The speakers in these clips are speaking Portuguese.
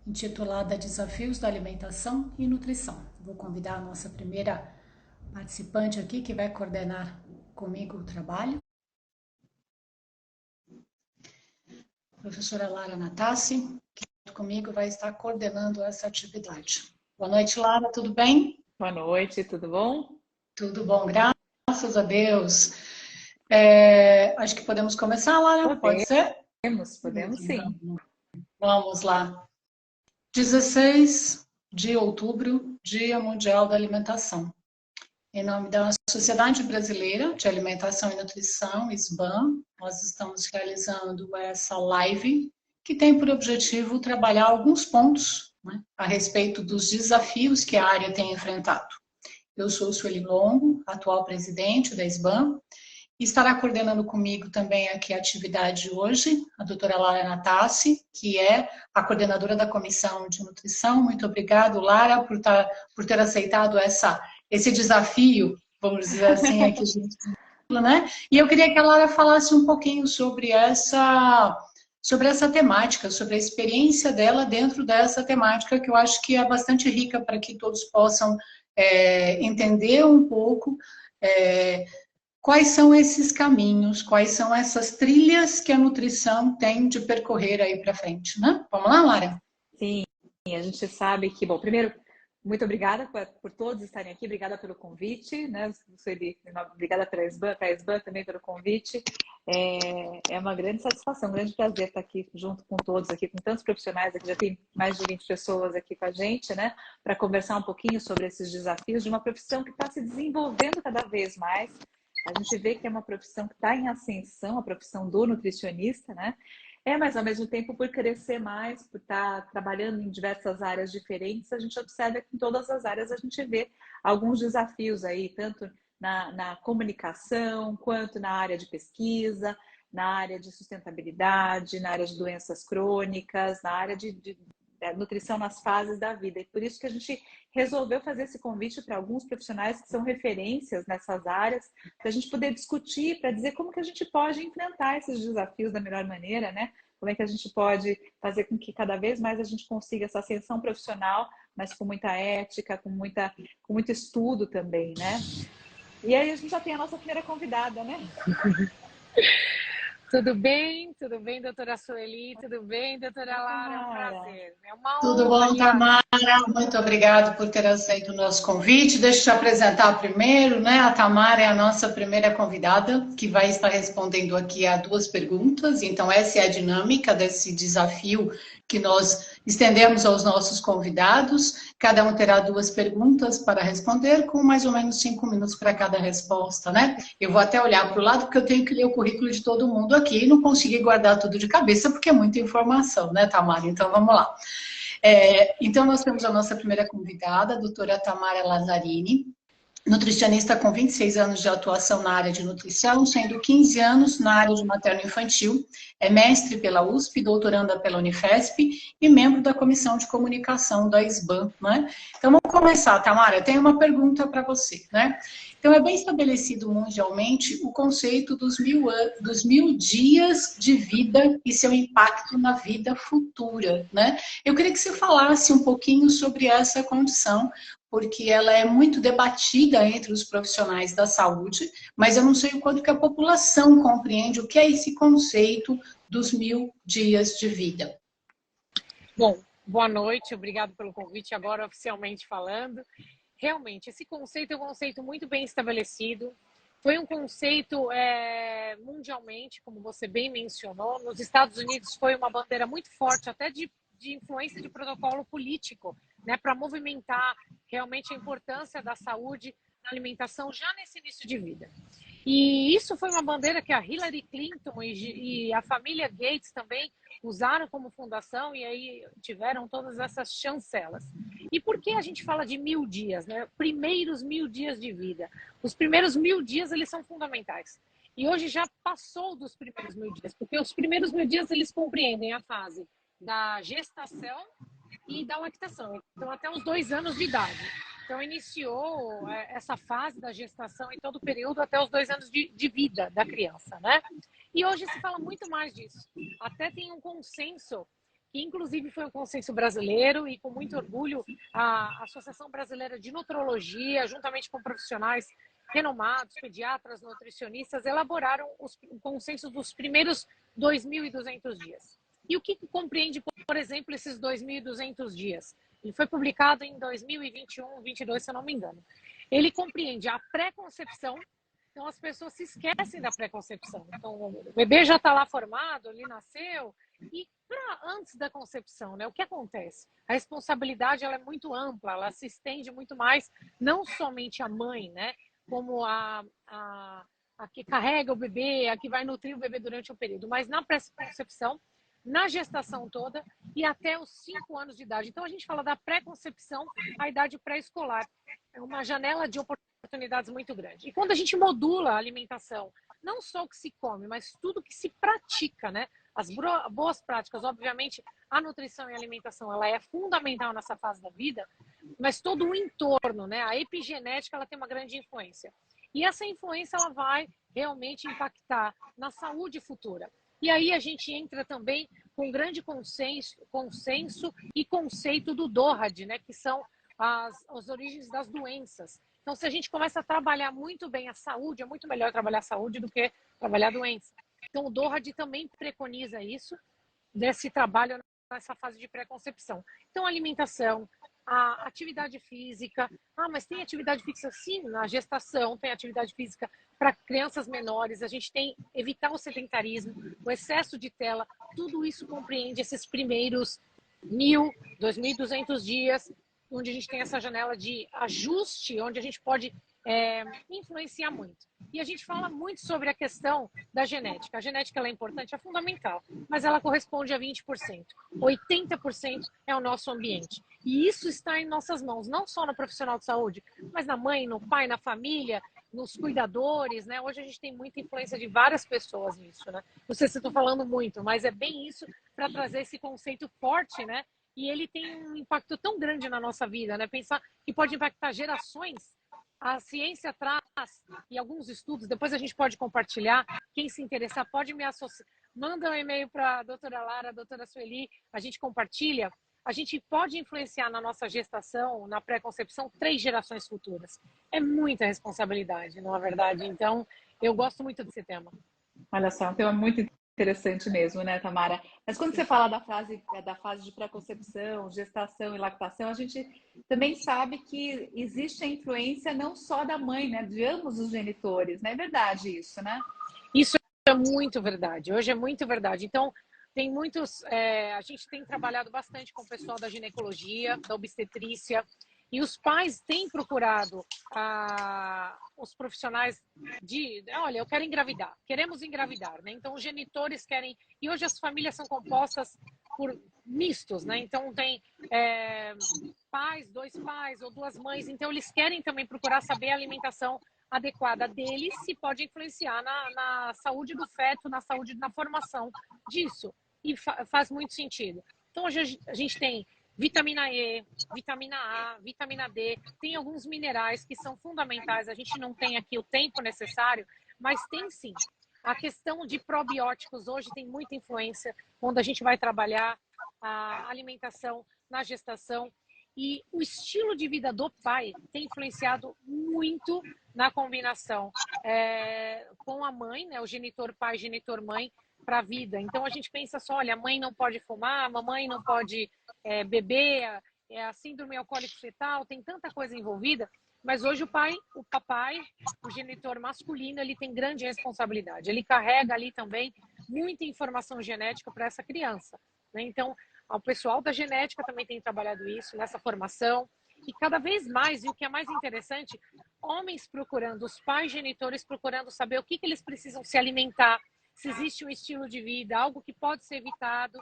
intitulada Desafios da Alimentação e Nutrição. Vou convidar a nossa primeira participante aqui, que vai coordenar comigo o trabalho, a professora Lara Natassi, que junto comigo vai estar coordenando essa atividade. Boa noite, Lara, tudo bem? Boa noite, tudo bom? Tudo bom, graças a Deus. Acho que podemos começar, Lara, pode ser? Podemos sim. Vamos lá. 16 de outubro, Dia Mundial da Alimentação. Em nome da Sociedade Brasileira de Alimentação e Nutrição, SBAN, nós estamos realizando essa live que tem por objetivo trabalhar alguns pontos, né, a respeito dos desafios que a área tem enfrentado. Eu sou Sueli Longo, atual presidente da SBAN, e estará coordenando comigo também aqui a atividade de hoje, a doutora Lara Natassi, que é a coordenadora da Comissão de Nutrição. Muito obrigado, Lara, por ter aceitado esse desafio, vamos dizer assim, aqui junto, né? E eu queria que a Lara falasse um pouquinho sobre essa temática, sobre a experiência dela dentro dessa temática, que eu acho que é bastante rica para que todos possam entender um pouco quais são esses caminhos, quais são essas trilhas que a nutrição tem de percorrer aí para frente, né? Vamos lá, Lara? Sim, a gente sabe que, bom, primeiro, muito obrigada por todos estarem aqui, obrigada pelo convite, né? Obrigada para a SBAN também pelo convite. É uma grande satisfação, um grande prazer estar aqui junto com todos, aqui com tantos profissionais, aqui já tem mais de 20 pessoas aqui com a gente, né? Para conversar um pouquinho sobre esses desafios de uma profissão que está se desenvolvendo cada vez mais. A gente vê que é uma profissão que está em ascensão, a profissão do nutricionista, né? Mas ao mesmo tempo, por crescer mais, por estar trabalhando em diversas áreas diferentes, a gente observa que em todas as áreas a gente vê alguns desafios aí, tanto na comunicação, quanto na área de pesquisa, na área de sustentabilidade, na área de doenças crônicas, na área de nutrição nas fases da vida. E por isso que a gente resolveu fazer esse convite para alguns profissionais que são referências nessas áreas, para a gente poder discutir, para dizer como que a gente pode enfrentar esses desafios da melhor maneira, né? Como é que a gente pode fazer com que cada vez mais a gente consiga essa ascensão profissional, mas com muita ética, com muito estudo também, né? E aí a gente já tem a nossa primeira convidada, né? Tudo bem? Tudo bem, doutora Sueli? Tudo bem, doutora Lara? É um prazer. É uma Tudo honra, bom, aliás. Tamara? Muito obrigada por ter aceito o nosso convite. Deixa eu te apresentar primeiro, né? A Tamara é a nossa primeira convidada, que vai estar respondendo aqui a duas perguntas. Então, essa é a dinâmica desse desafio que nós estendemos aos nossos convidados. Cada um terá duas perguntas para responder, com mais ou menos 5 minutos para cada resposta, né? Eu vou até olhar para o lado, porque eu tenho que ler o currículo de todo mundo aqui e não consegui guardar tudo de cabeça, porque é muita informação, né, Tamara? Então, vamos lá. Então, nós temos a nossa primeira convidada, a doutora Tamara Lazzarini, nutricionista com 26 anos de atuação na área de nutrição, sendo 15 anos na área de materno-infantil, é mestre pela USP, doutoranda pela Unifesp e membro da Comissão de Comunicação da SBAN, né? Então, vamos começar, Tamara, eu tenho uma pergunta para você, né? Então, é bem estabelecido mundialmente o conceito dos 1000 dias de vida e seu impacto na vida futura, né? Eu queria que você falasse um pouquinho sobre essa condição, porque ela é muito debatida entre os profissionais da saúde, mas eu não sei o quanto que a população compreende o que é esse conceito dos 1000 dias de vida. Bom, boa noite, obrigado pelo convite, agora oficialmente falando. Realmente, esse conceito é um conceito muito bem estabelecido. Foi um conceito mundialmente, como você bem mencionou. Nos Estados Unidos foi uma bandeira muito forte, até de influência de protocolo político, né, para movimentar realmente a importância da saúde na alimentação já nesse início de vida. E isso foi uma bandeira que a Hillary Clinton e a família Gates também usaram como fundação e aí tiveram todas essas chancelas. E por que a gente fala de 1000 dias, né? Primeiros 1000 dias de vida. Os primeiros 1000 dias, eles são fundamentais. E hoje já passou dos primeiros 1000 dias, porque os primeiros 1000 dias, eles compreendem a fase da gestação e da lactação. Então, até os 2 anos de idade. Então, iniciou essa fase da gestação e todo o período até os 2 anos de vida da criança, né? E hoje se fala muito mais disso. Até tem um consenso que inclusive foi um consenso brasileiro e com muito orgulho a Associação Brasileira de Nutrologia, juntamente com profissionais renomados, pediatras, nutricionistas, elaboraram o consenso dos primeiros 2.200 dias. E o que compreende, por exemplo, esses 2.200 dias? Ele foi publicado em 2021, 2022, se eu não me engano. Ele compreende a pré-concepção. Então, as pessoas se esquecem da pré-concepção. Então, o bebê já está lá formado, ele nasceu. E antes da concepção, né, o que acontece? A responsabilidade ela é muito ampla, ela se estende muito mais, não somente a mãe, né, como a que carrega o bebê, a que vai nutrir o bebê durante o período, mas na pré-concepção, na gestação toda e até os 5 anos de idade. Então, a gente fala da pré-concepção à idade pré-escolar. É uma janela de oportunidades muito grande. E quando a gente modula a alimentação, não só o que se come, mas tudo que se pratica, né? As boas práticas, obviamente, a nutrição e a alimentação, ela é fundamental nessa fase da vida, mas todo o entorno, né? A epigenética, ela tem uma grande influência. E essa influência, ela vai realmente impactar na saúde futura. E aí a gente entra também com um grande consenso e conceito do DORAD, né? Que são as origens das doenças. Então, se a gente começa a trabalhar muito bem a saúde, é muito melhor trabalhar a saúde do que trabalhar a doença. Então, o DORAD também preconiza isso, desse trabalho nessa fase de pré-concepção. Então, alimentação, a atividade física. Mas tem atividade física sim, na gestação, tem atividade física para crianças menores, a gente tem evitar o sedentarismo, o excesso de tela, tudo isso compreende esses primeiros 2.200 dias, onde a gente tem essa janela de ajuste, onde a gente pode influenciar muito. E a gente fala muito sobre a questão da genética. A genética ela é importante, é fundamental, mas ela corresponde a 20%. 80% é o nosso ambiente. E isso está em nossas mãos, não só no profissional de saúde, mas na mãe, no pai, na família, nos cuidadores, né? Hoje a gente tem muita influência de várias pessoas nisso, né? Não sei se estou falando muito, mas é bem isso para trazer esse conceito forte, né? E ele tem um impacto tão grande na nossa vida, né? Pensar que pode impactar gerações. A ciência traz, e alguns estudos, depois a gente pode compartilhar, quem se interessar pode me associar, manda um e-mail para a doutora Lara, a doutora Sueli, a gente compartilha, a gente pode influenciar na nossa gestação, na pré-concepção, 3 gerações futuras. É muita responsabilidade, não é verdade? Então, eu gosto muito desse tema. Olha só, um tema muito interessante mesmo, né, Tamara? Mas quando você fala da fase de pré-concepção, gestação e lactação, a gente também sabe que existe a influência não só da mãe, né, de ambos os genitores, não é verdade isso, né? Isso é muito verdade, hoje é muito verdade. Então, tem muitos, a gente tem trabalhado bastante com o pessoal da ginecologia, da obstetrícia, e os pais têm procurado os profissionais olha, eu quero engravidar, queremos engravidar, né? Então, os genitores querem... E hoje as famílias são compostas por mistos, né? Então, tem pais, 2 pais ou 2 mães. Então, eles querem também procurar saber a alimentação adequada deles, se pode influenciar na saúde do feto, na saúde, na formação disso. E faz muito sentido. Então, hoje a gente tem vitamina E, vitamina A, vitamina D, tem alguns minerais que são fundamentais, a gente não tem aqui o tempo necessário, mas tem sim. A questão de probióticos hoje tem muita influência quando a gente vai trabalhar a alimentação na gestação, e o estilo de vida do pai tem influenciado muito na combinação com a mãe, né, o genitor pai, genitor mãe, para a vida. Então a gente pensa só, olha, a mãe não pode fumar, a mamãe não pode beber, a síndrome alcoólico fetal, tem tanta coisa envolvida, mas hoje o papai, o genitor masculino, ele tem grande responsabilidade, ele carrega ali também muita informação genética para essa criança, né? Então, o pessoal da genética também tem trabalhado isso nessa formação, e cada vez mais, e o que é mais interessante, homens procurando, os pais genitores procurando saber o que eles precisam se alimentar, se existe um estilo de vida, algo que pode ser evitado,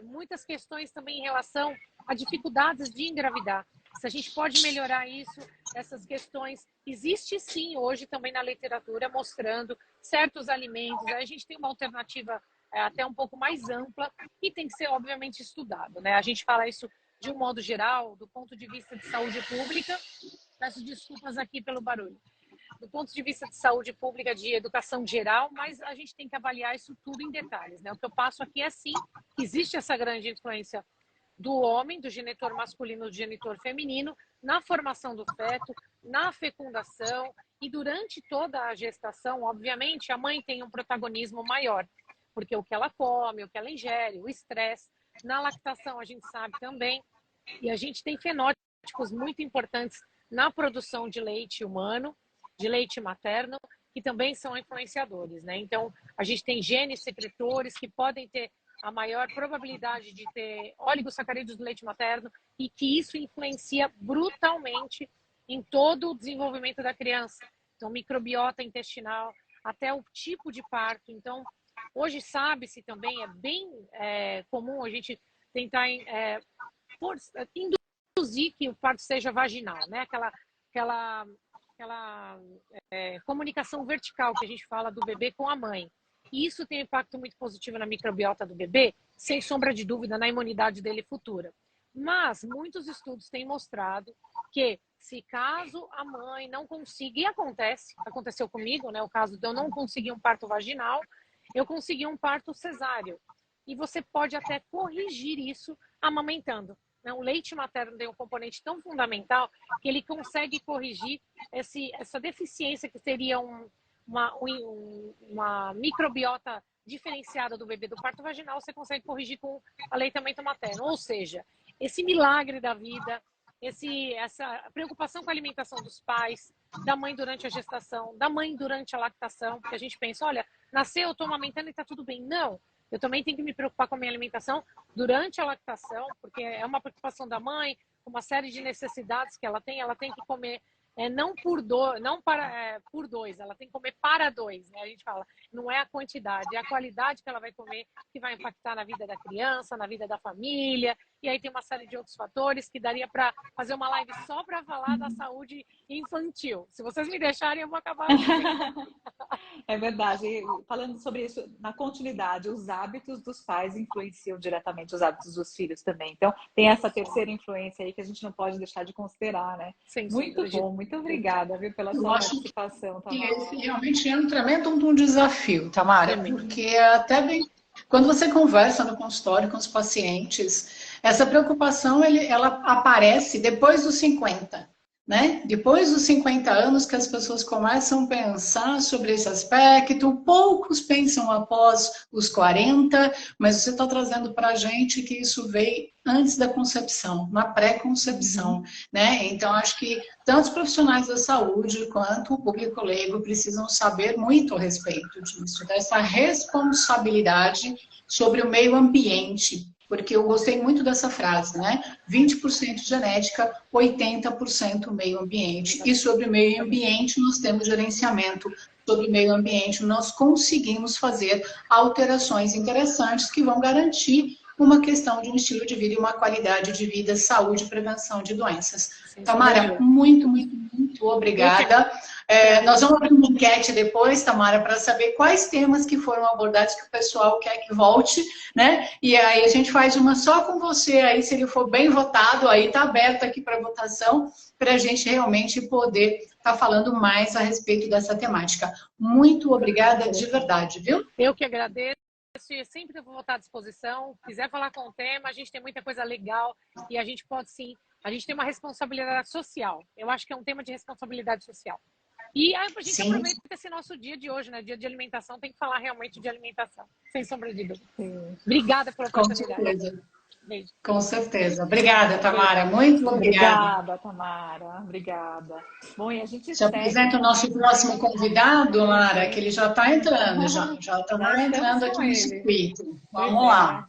muitas questões também em relação a dificuldades de engravidar. Se a gente pode melhorar isso, essas questões, existe sim hoje também na literatura mostrando certos alimentos, aí a gente tem uma alternativa até um pouco mais ampla e tem que ser obviamente estudado, né? A gente fala isso de um modo geral, do ponto de vista de saúde pública. Peço desculpas aqui pelo barulho. do ponto de vista de saúde pública, de educação geral, mas a gente tem que avaliar isso tudo em detalhes, né? O que eu passo aqui é sim, existe essa grande influência do homem, do genitor masculino, do genitor feminino, na formação do feto, na fecundação e durante toda a gestação, obviamente, a mãe tem um protagonismo maior, porque o que ela come, o que ela ingere, o estresse, na lactação a gente sabe também, e a gente tem fenótipos muito importantes na produção de leite humano, de leite materno, que também são influenciadores, né? Então, a gente tem genes secretores que podem ter a maior probabilidade de ter oligosacarídeos do leite materno e que isso influencia brutalmente em todo o desenvolvimento da criança. Então, microbiota intestinal, até o tipo de parto. Então, hoje sabe-se também, é bem comum a gente tentar induzir que o parto seja vaginal, né? Aquela comunicação vertical que a gente fala do bebê com a mãe. E isso tem um impacto muito positivo na microbiota do bebê, sem sombra de dúvida, na imunidade dele futura. Mas muitos estudos têm mostrado que se caso a mãe não consiga, e aconteceu comigo, né, o caso de eu não conseguir um parto vaginal, eu consegui um parto cesáreo. E você pode até corrigir isso amamentando. O leite materno tem um componente tão fundamental que ele consegue corrigir essa deficiência que seria uma microbiota diferenciada do bebê do parto vaginal, você consegue corrigir com aleitamento materno. Ou seja, esse milagre da vida, essa preocupação com a alimentação dos pais, da mãe durante a gestação, da mãe durante a lactação, porque a gente pensa, olha, nasceu, eu estou amamentando e está tudo bem. Não, eu também tenho que me preocupar com a minha alimentação durante a lactação, porque é uma preocupação da mãe, uma série de necessidades que ela tem que comer não por dois, ela tem que comer para dois, né? A gente fala, não é a quantidade, é a qualidade que ela vai comer que vai impactar na vida da criança, na vida da família, e aí tem uma série de outros fatores que daria para fazer uma live só para falar da saúde infantil. Se vocês me deixarem, eu vou acabar. É verdade. E falando sobre isso, na continuidade, os hábitos dos pais influenciam diretamente os hábitos dos filhos também. Então, tem essa terceira influência aí que a gente não pode deixar de considerar, né? Muito bom, muito obrigada, viu, pela sua participação, Tamara. Esse realmente é um tremendo um desafio, Tamara, porque até bem, quando você conversa no consultório com os pacientes, essa preocupação ela aparece depois dos 50. Né? Depois dos 50 anos que as pessoas começam a pensar sobre esse aspecto, poucos pensam após os 40, mas você está trazendo para a gente que isso veio antes da concepção, na pré-concepção, né? Então, acho que tanto os profissionais da saúde quanto o público leigo precisam saber muito a respeito disso, dessa responsabilidade sobre o meio ambiente, porque eu gostei muito dessa frase, né? 20% genética, 80% meio ambiente. E sobre o meio ambiente nós temos gerenciamento. Sobre o meio ambiente nós conseguimos fazer alterações interessantes que vão garantir uma questão de um estilo de vida e uma qualidade de vida, saúde e prevenção de doenças. Tamara, muito, muito, muito obrigada. Nós vamos abrir uma enquete depois, Tamara, para saber quais temas que foram abordados que o pessoal quer que volte, né? E aí a gente faz uma só com você, aí se ele for bem votado, aí está aberto aqui para votação, para a gente realmente poder estar falando mais a respeito dessa temática. Muito obrigada de verdade, viu? Eu que agradeço. Sempre vou estar à disposição. Se quiser falar com o tema, a gente tem muita coisa legal e a gente pode sim. A gente tem uma responsabilidade social. Eu acho que é um tema de responsabilidade social. E a gente aproveita esse nosso dia de hoje, né? Dia de alimentação, tem que falar realmente de alimentação, sem sombra de dúvida. Obrigada pela oportunidade. Com certeza. Beijo. Com certeza. Obrigada, Tamara. Muito obrigada. Obrigada, Tamara. Obrigada. Bom, e a gente te apresenta o nosso próximo convidado, Lara, que ele já está entrando, já estamos entrando aqui no circuito. Vamos lá.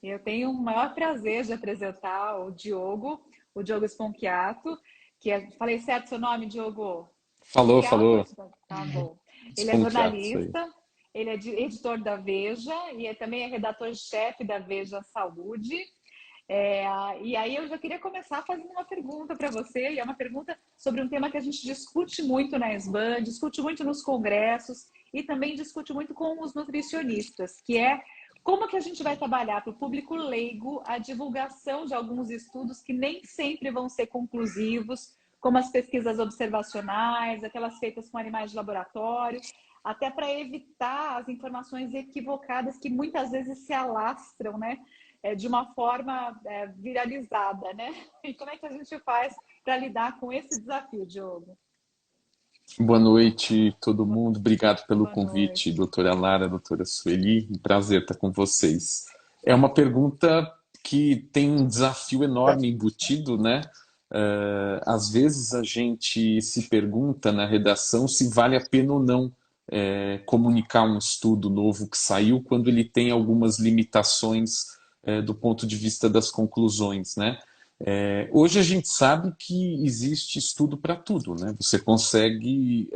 Eu tenho o maior prazer de apresentar o Diogo Sponchiato, que falei certo seu nome, Diogo? Falou. Tá bom. Ele é jornalista, ele é editor da Veja e também é redator-chefe da Veja Saúde. E aí eu já queria começar fazendo uma pergunta para você, e é uma pergunta sobre um tema que a gente discute muito na SBAN, discute muito nos congressos e também discute muito com os nutricionistas, que é como que a gente vai trabalhar para o público leigo a divulgação de alguns estudos que nem sempre vão ser conclusivos, como as pesquisas observacionais, aquelas feitas com animais de laboratório, até para evitar as informações equivocadas que muitas vezes se alastram, né? De uma forma viralizada, né? E como é que a gente faz para lidar com esse desafio, Diogo? Boa noite, todo mundo. Obrigado pelo Boa convite, noite. doutora Lara, doutora Sueli. Um prazer estar com vocês. É uma pergunta que tem um desafio enorme embutido, né? Às vezes a gente se pergunta na redação se vale a pena ou não comunicar um estudo novo que saiu quando ele tem algumas limitações do ponto de vista das conclusões, né? Hoje a gente sabe que existe estudo para tudo, né? Você consegue,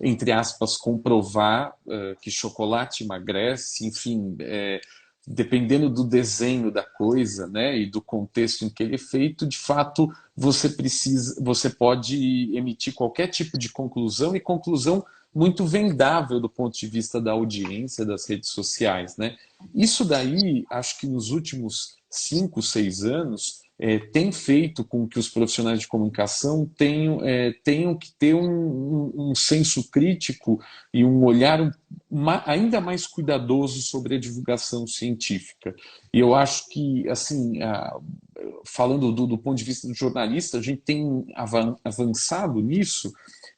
entre aspas, comprovar que chocolate emagrece, enfim, dependendo do desenho da coisa, né, e do contexto em que ele é feito, de fato, você pode emitir qualquer tipo de conclusão e conclusão muito vendável do ponto de vista da audiência das redes sociais, né? Isso daí, acho que nos últimos 5, 6 anos, tem feito com que os profissionais de comunicação tenham que ter um senso crítico e um olhar ainda mais cuidadoso sobre a divulgação científica. E eu acho que, assim, falando do ponto de vista do jornalista, a gente tem avançado nisso,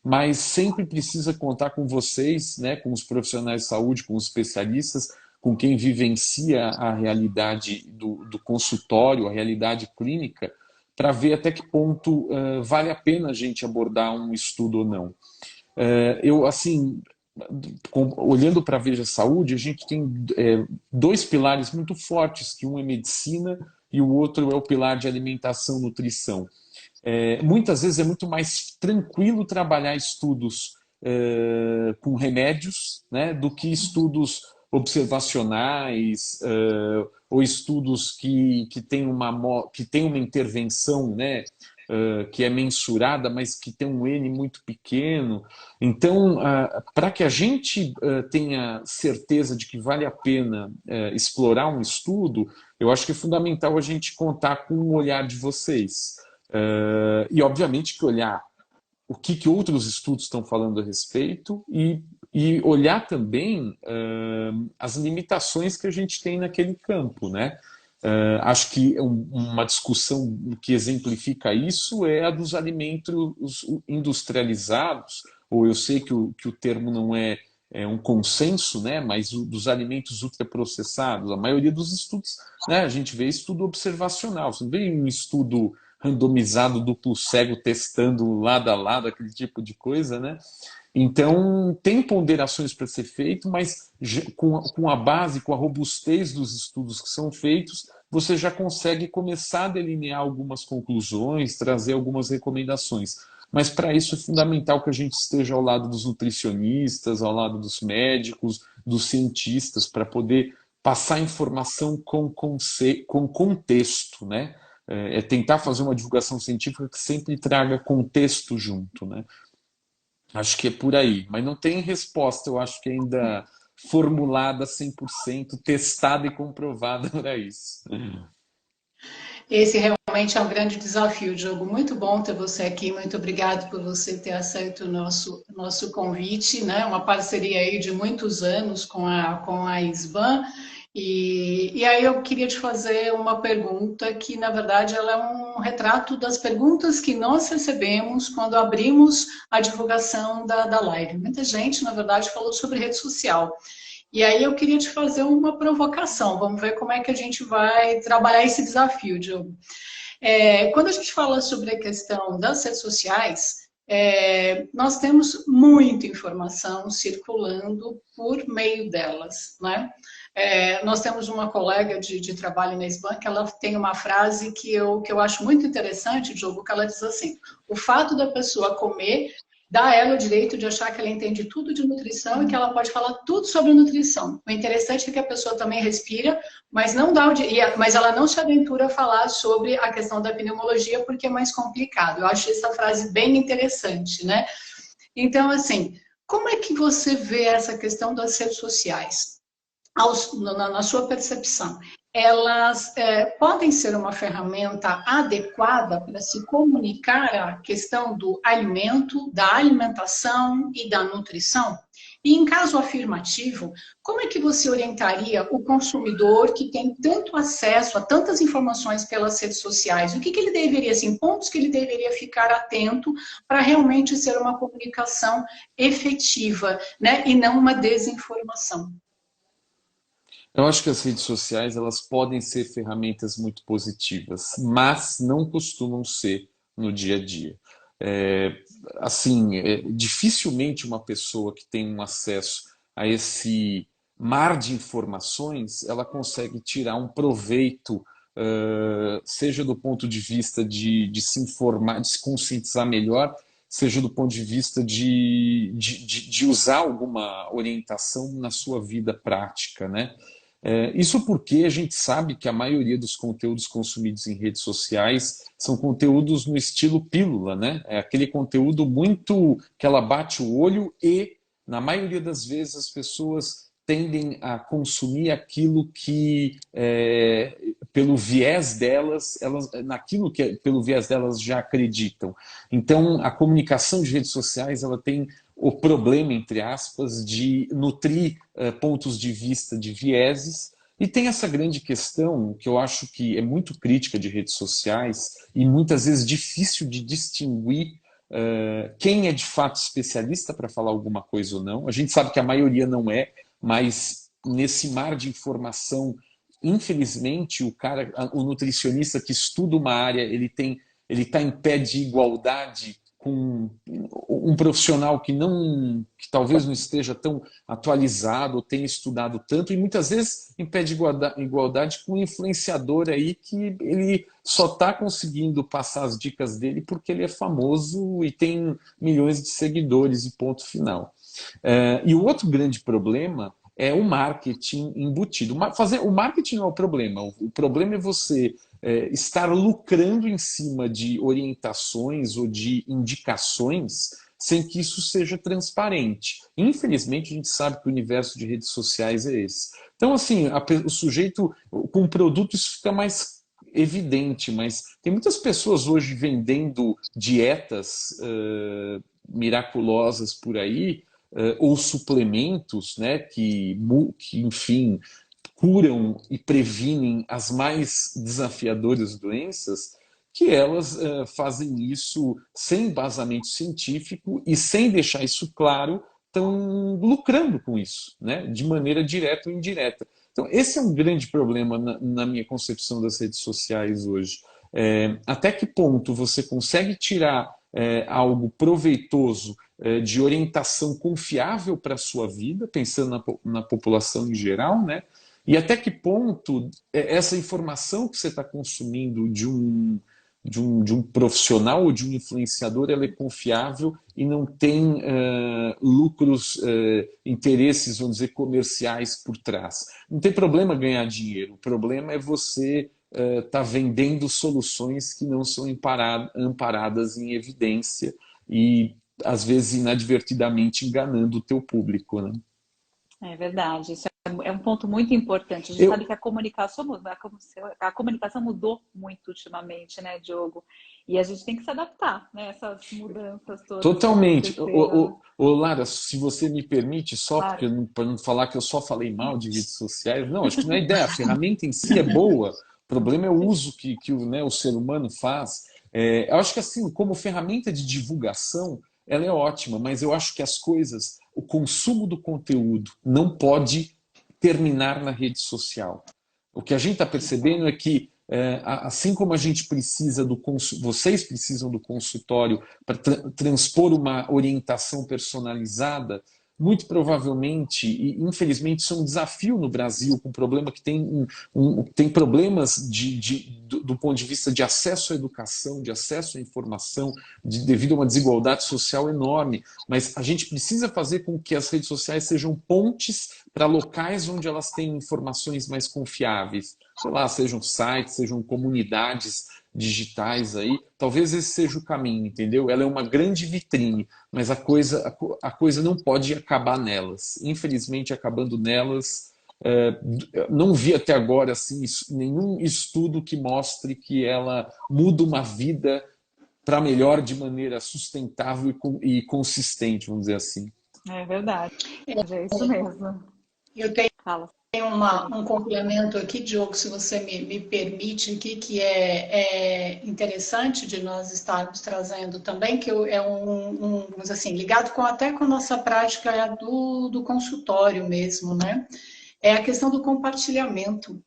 mas sempre precisa contar com vocês, né, com os profissionais de saúde, com os especialistas, com quem vivencia a realidade do consultório, a realidade clínica, para ver até que ponto vale a pena a gente abordar um estudo ou não. Eu, assim, olhando para a Veja Saúde, a gente tem 2 pilares muito fortes, que um é medicina e o outro é o pilar de alimentação e nutrição. Muitas vezes é muito mais tranquilo trabalhar estudos com remédios, né, do que estudos observacionais ou estudos que têm uma intervenção, né, que é mensurada, mas que tem um N muito pequeno. Então, para que a gente tenha certeza de que vale a pena explorar um estudo, eu acho que é fundamental a gente contar com o olhar de vocês. E, obviamente, que olhar o que outros estudos estão falando a respeito e olhar também as limitações que a gente tem naquele campo, né? Acho que uma discussão que exemplifica isso é a dos alimentos industrializados, ou eu sei que o termo não é um consenso, né? Mas dos alimentos ultraprocessados. A maioria dos estudos, né? A gente vê estudo observacional, você não vê um estudo randomizado, duplo cego, testando lado a lado, aquele tipo de coisa, né? Então, tem ponderações para ser feito, mas com a base, com a robustez dos estudos que são feitos, você já consegue começar a delinear algumas conclusões, trazer algumas recomendações. Mas para isso é fundamental que a gente esteja ao lado dos nutricionistas, ao lado dos médicos, dos cientistas, para poder passar informação com contexto, né? Tentar fazer uma divulgação científica que sempre traga contexto junto, né? Acho que é por aí, mas não tem resposta, eu acho que ainda formulada 100%, testada e comprovada para isso. Esse realmente é um grande desafio, Diogo. Muito bom ter você aqui. Muito obrigado por você ter aceito o nosso convite, né? Uma parceria aí de muitos anos com a ISBAN. E aí eu queria te fazer uma pergunta que, na verdade, ela é um retrato das perguntas que nós recebemos quando abrimos a divulgação da live. Muita gente, na verdade, falou sobre rede social. E aí eu queria te fazer uma provocação. Vamos ver como é que a gente vai trabalhar esse desafio, Diogo. Quando a gente fala sobre a questão das redes sociais, nós temos muita informação circulando por meio delas, né? Nós temos uma colega de trabalho na SBAN que ela tem uma frase que eu acho muito interessante, Diogo, que ela diz assim: o fato da pessoa comer dá a ela o direito de achar que ela entende tudo de nutrição e que ela pode falar tudo sobre nutrição. O interessante é que a pessoa também respira, mas mas ela não se aventura a falar sobre a questão da pneumologia porque é mais complicado. Eu acho essa frase bem interessante, né? Então, assim, como é que você vê essa questão das redes sociais? Na sua percepção, elas podem ser uma ferramenta adequada para se comunicar a questão do alimento, da alimentação e da nutrição? E em caso afirmativo, como é que você orientaria o consumidor que tem tanto acesso a tantas informações pelas redes sociais? O que ele deveria, assim, pontos que ele deveria ficar atento para realmente ser uma comunicação efetiva, né? E não uma desinformação? Eu acho que as redes sociais elas podem ser ferramentas muito positivas, mas não costumam ser no dia a dia. É, assim, dificilmente uma pessoa que tem um acesso a esse mar de informações, ela consegue tirar um proveito, seja do ponto de vista de se informar, de se conscientizar melhor, seja do ponto de vista de usar alguma orientação na sua vida prática, né? Isso porque a gente sabe que a maioria dos conteúdos consumidos em redes sociais são conteúdos no estilo pílula, né? É aquele conteúdo muito que ela bate o olho e, na maioria das vezes, as pessoas tendem a consumir aquilo que, pelo viés delas, naquilo que pelo viés delas já acreditam. Então, a comunicação de redes sociais ela tem o problema, entre aspas, de nutrir pontos de vista de vieses. E tem essa grande questão que eu acho que é muito crítica de redes sociais e muitas vezes difícil de distinguir quem é de fato especialista para falar alguma coisa ou não. A gente sabe que a maioria não é, mas nesse mar de informação, infelizmente, o nutricionista que estuda uma área, ele está em pé de igualdade com um profissional que talvez não esteja tão atualizado ou tenha estudado tanto, e muitas vezes em pé de igualdade com um influenciador aí que ele só está conseguindo passar as dicas dele porque ele é famoso e tem milhões de seguidores e ponto final. E o outro grande problema é o marketing embutido. O marketing não é o problema. O problema é você estar lucrando em cima de orientações ou de indicações sem que isso seja transparente. Infelizmente, a gente sabe que o universo de redes sociais é esse. Então, assim, o sujeito com o produto isso fica mais evidente, mas tem muitas pessoas hoje vendendo dietas miraculosas por aí, ou suplementos, né, que, enfim, curam e previnem as mais desafiadoras doenças, que elas fazem isso sem embasamento científico e sem deixar isso claro, estão lucrando com isso, né, de maneira direta ou indireta. Então, esse é um grande problema na minha concepção das redes sociais hoje. Até que ponto você consegue tirar algo proveitoso de orientação confiável para a sua vida, pensando na população em geral, né? E até que ponto essa informação que você está consumindo de um profissional ou de um influenciador ela é confiável e não tem lucros, interesses, vamos dizer, comerciais por trás. Não tem problema ganhar dinheiro, o problema é você estar vendendo soluções que não são amparadas em evidência e, às vezes, inadvertidamente enganando o teu público, né? É verdade, isso é um ponto muito importante. A gente sabe que a comunicação mudou muito ultimamente, né, Diogo? E a gente tem que se adaptar, né, essas mudanças todas. Totalmente. Lara, se você me permite, só claro. Para não falar que eu só falei mal de redes sociais, não, acho que não é ideia, a ferramenta em si é boa, o problema é o uso que o ser humano faz. Eu acho que, assim, como ferramenta de divulgação, ela é ótima, mas eu acho que o consumo do conteúdo não pode terminar na rede social. O que a gente está percebendo é que, assim como a gente precisa vocês precisam do consultório para transpor uma orientação personalizada, muito provavelmente, e infelizmente isso é um desafio no Brasil, com um problema que tem problemas do ponto de vista de acesso à educação, de acesso à informação, devido a uma desigualdade social enorme. Mas a gente precisa fazer com que as redes sociais sejam pontes para locais onde elas têm informações mais confiáveis. Sei lá, sejam sites, sejam comunidades digitais aí, talvez esse seja o caminho, entendeu? Ela é uma grande vitrine, mas a coisa não pode acabar nelas. Infelizmente, acabando nelas, não vi até agora assim, nenhum estudo que mostre que ela muda uma vida para melhor de maneira sustentável e consistente, vamos dizer assim. É verdade, é isso mesmo. Eu tenho Fala. um complemento aqui, Diogo, se você me permite aqui, que é interessante de nós estarmos trazendo também, que vamos dizer assim, ligado até com a nossa prática do consultório mesmo, né? É a questão do compartilhamento.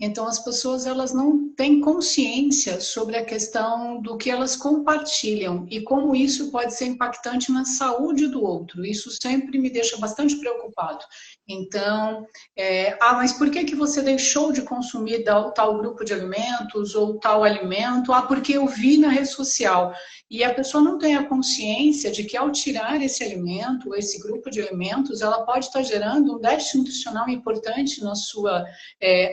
Então, as pessoas elas não têm consciência sobre a questão do que elas compartilham e como isso pode ser impactante na saúde do outro. Isso sempre me deixa bastante preocupado. Então, mas por que você deixou de consumir tal grupo de alimentos ou tal alimento? Porque eu vi na rede social. E a pessoa não tem a consciência de que ao tirar esse alimento, esse grupo de alimentos, ela pode estar gerando um déficit nutricional importante na sua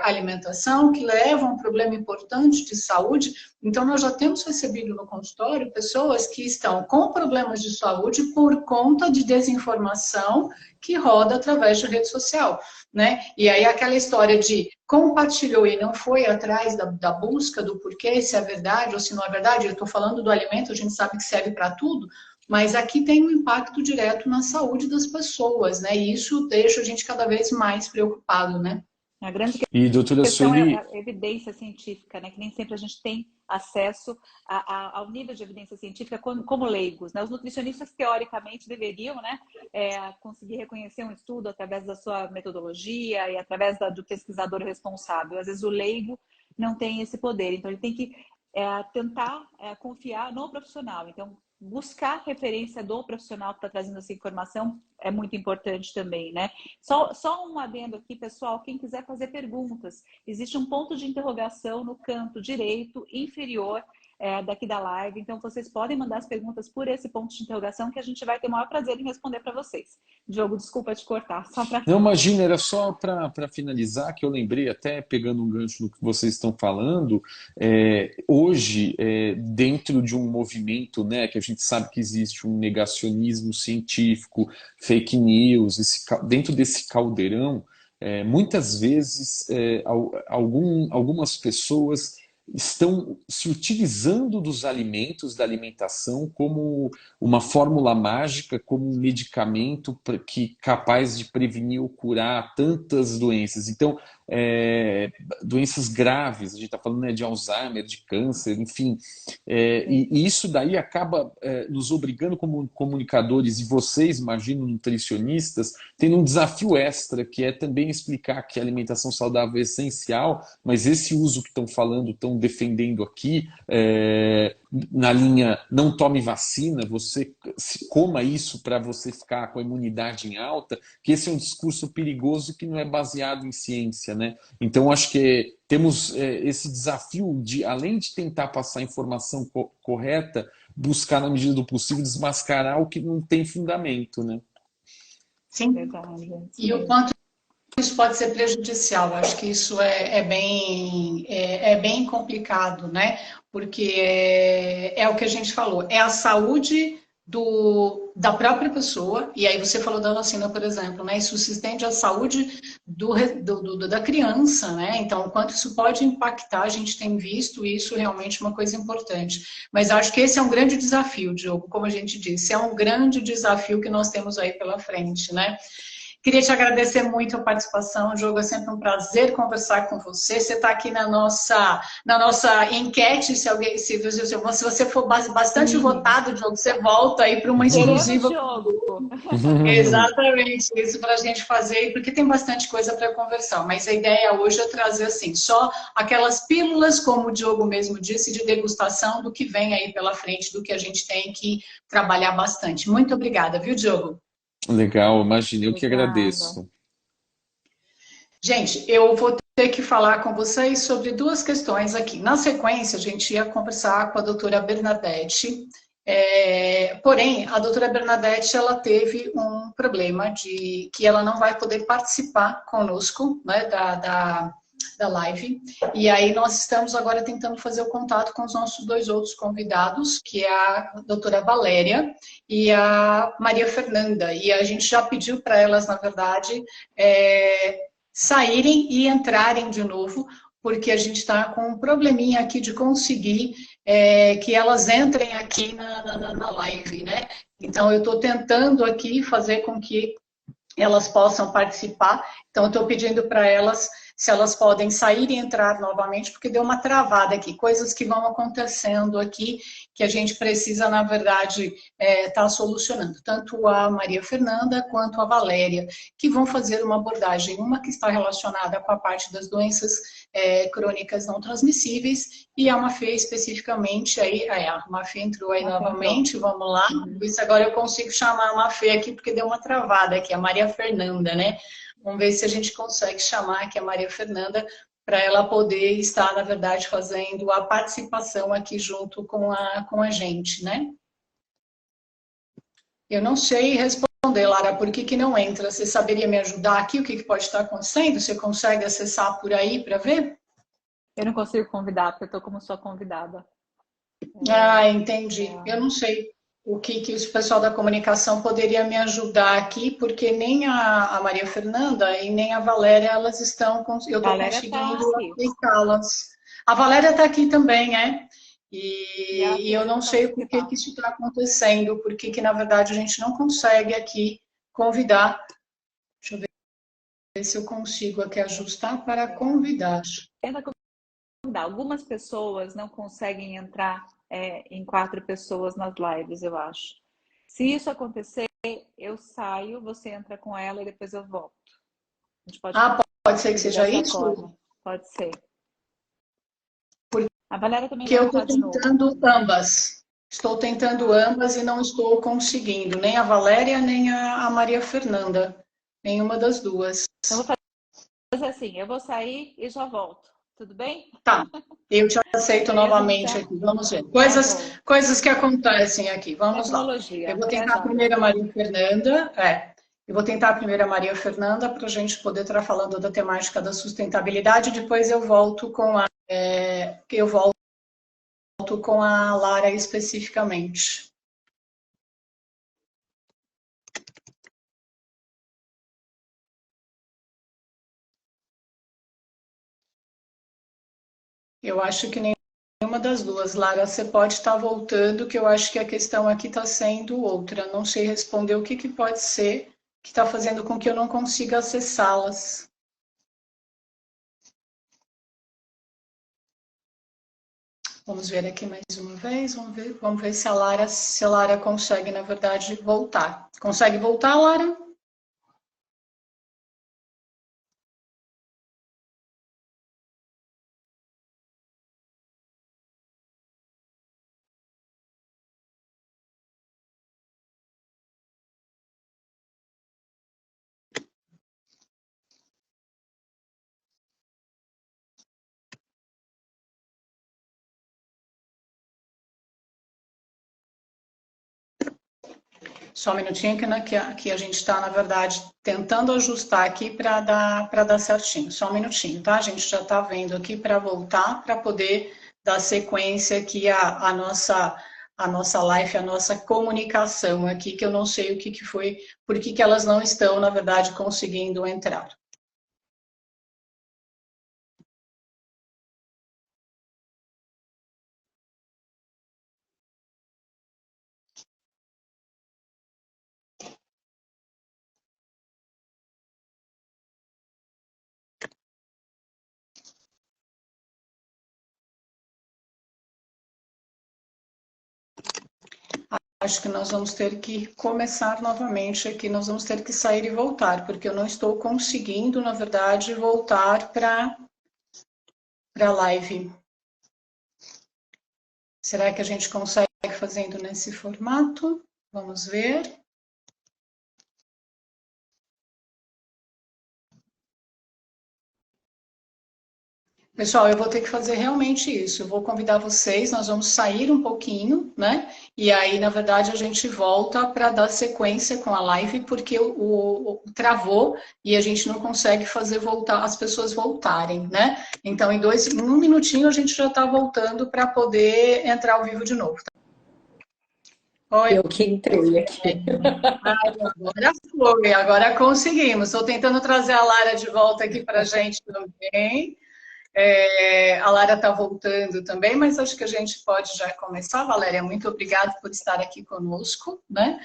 alimentação, que leva a um problema importante de saúde. Então, nós já temos recebido no consultório pessoas que estão com problemas de saúde por conta de desinformação que roda através de rede social, né? E aí aquela história de compartilhou e não foi atrás da busca do porquê, se é verdade ou se não é verdade. Eu estou falando do alimento, a gente sabe que serve para tudo, mas aqui tem um impacto direto na saúde das pessoas, né? E isso deixa a gente cada vez mais preocupado, né? A grande E, doutora questão Sueli, é a evidência científica, né? Que nem sempre a gente tem acesso ao nível de evidência científica como leigos, né? Os nutricionistas, teoricamente, deveriam, né, conseguir reconhecer um estudo através da sua metodologia e através do pesquisador responsável. Às vezes o leigo não tem esse poder, então ele tem que tentar confiar no profissional. Então, buscar referência do profissional que está trazendo essa informação é muito importante também, né? Só um adendo aqui, pessoal, quem quiser fazer perguntas, existe um ponto de interrogação no canto direito inferior daqui da live, então vocês podem mandar as perguntas por esse ponto de interrogação que a gente vai ter o maior prazer em responder para vocês. Diogo, desculpa te cortar, só para... Não, imagina, era só para finalizar, que eu lembrei, até pegando um gancho no que vocês estão falando, hoje, dentro de um movimento, né, que a gente sabe que existe um negacionismo científico, fake news, dentro desse caldeirão, muitas vezes algumas pessoas estão se utilizando dos alimentos, da alimentação, como uma fórmula mágica, como um medicamento capaz de prevenir ou curar tantas doenças. Então, doenças graves, a gente está falando, né, de Alzheimer, de câncer, enfim. E isso daí acaba nos obrigando como comunicadores, e vocês, imagino, nutricionistas, tendo um desafio extra, que é também explicar que a alimentação saudável é essencial, mas esse uso que estão falando, estão defendendo aqui, na linha não tome vacina, você coma isso para você ficar com a imunidade em alta, que esse é um discurso perigoso que não é baseado em ciência, né? Então, acho que temos esse desafio de, além de tentar passar a informação correta, buscar, na medida do possível, desmascarar o que não tem fundamento, né? Sim. E o quanto isso pode ser prejudicial. Acho que isso é bem complicado, né? Porque é o que a gente falou, é a saúde da própria pessoa, e aí você falou da vacina, por exemplo, né? Isso se estende à saúde da criança, né? Então, o quanto isso pode impactar, a gente tem visto isso realmente uma coisa importante. Mas acho que esse é um grande desafio, Diogo, como a gente disse, é um grande desafio que nós temos aí pela frente, né? Queria te agradecer muito a participação, Diogo, é sempre um prazer conversar com você. Você está aqui na nossa enquete, se você for bastante votado, Diogo, você volta aí para uma exclusiva. Exatamente, isso para a gente fazer, porque tem bastante coisa para conversar, mas a ideia hoje é trazer assim, só aquelas pílulas, como o Diogo mesmo disse, de degustação do que vem aí pela frente, do que a gente tem que trabalhar bastante. Muito obrigada, viu, Diogo? Legal, imagine, eu que agradeço. Gente, eu vou ter que falar com vocês sobre duas questões aqui. Na sequência, a gente ia conversar com a doutora Bernadette, porém, a doutora Bernadette, ela teve um problema de que ela não vai poder participar conosco, né, da live, e aí nós estamos agora tentando fazer o contato com os nossos dois outros convidados, que é a doutora Valéria e a Maria Fernanda, e a gente já pediu para elas, na verdade, saírem e entrarem de novo, porque a gente está com um probleminha aqui de conseguir que elas entrem aqui na live, né? Então, eu estou tentando aqui fazer com que elas possam participar. Então, eu estou pedindo para elas se elas podem sair e entrar novamente, porque deu uma travada aqui. Coisas que vão acontecendo aqui, que a gente precisa, na verdade, estar solucionando. Tanto a Maria Fernanda quanto a Valéria, que vão fazer uma abordagem. Uma que está relacionada com a parte das doenças crônicas não transmissíveis, e a Mafê especificamente, aí, a Mafê entrou aí novamente, vamos lá. Por isso agora eu consigo chamar a Mafê aqui, porque deu uma travada aqui, a Maria Fernanda, né? Vamos ver se a gente consegue chamar aqui a Maria Fernanda para ela poder estar, na verdade, fazendo a participação aqui junto com a gente, né? Eu não sei responder, Lara, por que não entra. Você saberia me ajudar aqui? O que pode estar acontecendo? Você consegue acessar por aí para ver? Eu não consigo convidar, porque eu estou como sua convidada. Ah, entendi. Eu não sei o que o pessoal da comunicação poderia me ajudar aqui, porque nem a Maria Fernanda e nem a Valéria, elas estão, eu estou conseguindo aplicá-las. A Valéria está aqui também, E eu não sei por que isso está acontecendo, porque na verdade a gente não consegue aqui convidar. Deixa eu ver se eu consigo aqui ajustar para convidar. Algumas pessoas não conseguem entrar em 4 pessoas nas lives, eu acho. Se isso acontecer, eu saio, você entra com ela e depois eu volto. A gente pode ser que seja isso? Forma. Pode ser. A Valéria também eu estou tentando ambas. Estou tentando ambas e não estou conseguindo. Nem a Valéria, nem a Maria Fernanda. Nenhuma das duas. Eu vou fazer assim, eu vou sair e já volto. Tudo bem? Tá, eu te aceito novamente aqui. Vamos ver. Coisas que acontecem aqui. Vamos lá. Eu vou tentar primeiro a Maria Fernanda. Eu vou tentar primeiro a Maria Fernanda para a gente poder estar falando da temática da sustentabilidade. Depois eu volto com a Lara especificamente. Eu acho que nenhuma das duas. Lara, você pode estar voltando, que eu acho que a questão aqui está sendo outra. Não sei responder o que pode ser que está fazendo com que eu não consiga acessá-las. Vamos ver aqui mais uma vez. Vamos ver se a Lara consegue, na verdade, voltar. Consegue voltar, Lara? Só um minutinho que a gente está, na verdade, tentando ajustar aqui para dar certinho. Só um minutinho, tá? A gente já está vendo aqui para voltar, para poder dar sequência aqui a nossa live, a nossa comunicação aqui, que eu não sei o que foi, por que elas não estão, na verdade, conseguindo entrar. Acho que nós vamos ter que começar novamente aqui, nós vamos ter que sair e voltar, porque eu não estou conseguindo, na verdade, voltar para a live. Será que a gente consegue fazendo nesse formato? Vamos ver. Pessoal, eu vou ter que fazer realmente isso. Eu vou convidar vocês, nós vamos sair um pouquinho, né? E aí, na verdade, a gente volta para dar sequência com a live, porque o travou e a gente não consegue fazer voltar as pessoas voltarem, né? Então, em um minutinho a gente já está voltando para poder entrar ao vivo de novo. Oi. Eu que entrei aqui. Agora foi, agora conseguimos. Estou tentando trazer a Lara de volta aqui para a gente também. A Lara está voltando também, mas acho que a gente pode já começar. Valéria, muito obrigada por estar aqui conosco, né?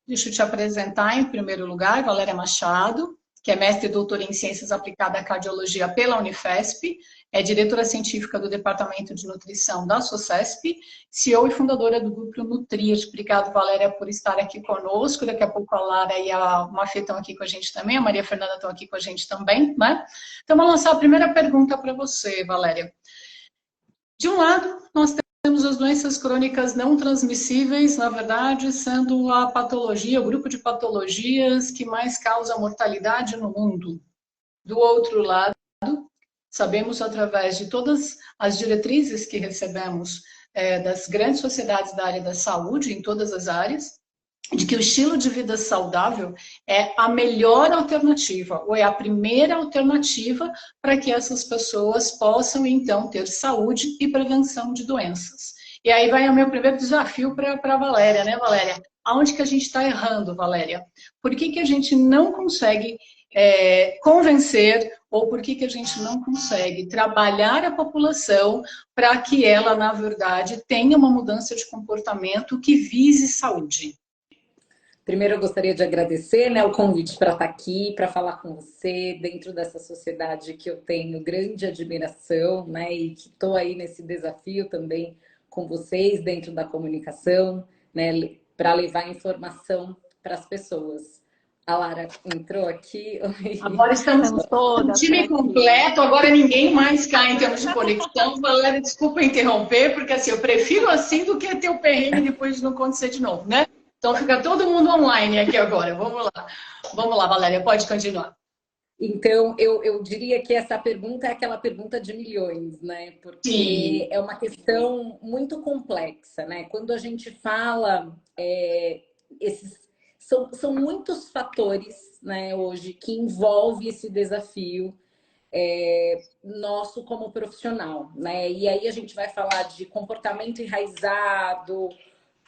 Deixa eu te apresentar em primeiro lugar, Valéria Machado, que é mestre e doutora em Ciências Aplicadas à Cardiologia pela Unifesp, é diretora científica do Departamento de Nutrição da SOCESP, CEO e fundadora do Grupo Nutrir. Obrigado, Valéria, por estar aqui conosco. Daqui a pouco a Lara e a Mafê estão aqui com a gente também, a Maria Fernanda estão aqui com a gente também, né? Então, vou lançar a primeira pergunta para você, Valéria. De um lado, nós temos as doenças crônicas não transmissíveis, na verdade, sendo a patologia, o grupo de patologias que mais causa mortalidade no mundo. Do outro lado, sabemos através de todas as diretrizes que recebemos das grandes sociedades da área da saúde, em todas as áreas, de que o estilo de vida saudável é a melhor alternativa, ou é a primeira alternativa para que essas pessoas possam, então, ter saúde e prevenção de doenças. E aí vai o meu primeiro desafio para a Valéria, né, Valéria? Aonde que a gente está errando, Valéria? Por que a gente não consegue convencer, ou por que a gente não consegue trabalhar a população para que ela, na verdade, tenha uma mudança de comportamento que vise saúde? Primeiro, eu gostaria de agradecer, né, o convite para estar aqui, para falar com você, dentro dessa sociedade que eu tenho grande admiração, né, e que estou aí nesse desafio também com vocês, dentro da comunicação, né, para levar informação para as pessoas. A Lara entrou aqui. Agora estamos com o time completo, agora ninguém mais cai em termos de conexão. Valéria, desculpa interromper, porque assim, eu prefiro assim do que ter o perrengue depois de não acontecer de novo, né? Então fica todo mundo online aqui agora. Vamos lá, Valéria, pode continuar. Então, eu diria que essa pergunta é aquela pergunta de milhões, né? Porque sim, é uma questão muito complexa, né? Quando a gente fala, são muitos fatores, né, hoje, que envolve esse desafio nosso como profissional, né? E aí a gente vai falar de comportamento enraizado,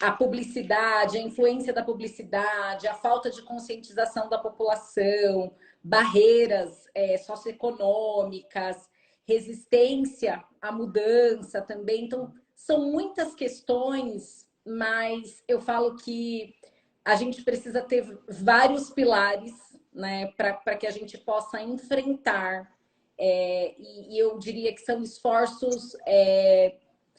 a publicidade, a influência da publicidade, a falta de conscientização da população, barreiras socioeconômicas, resistência à mudança também. Então, são muitas questões, mas eu falo que a gente precisa ter vários pilares, né, para que a gente possa enfrentar. E eu diria que são esforços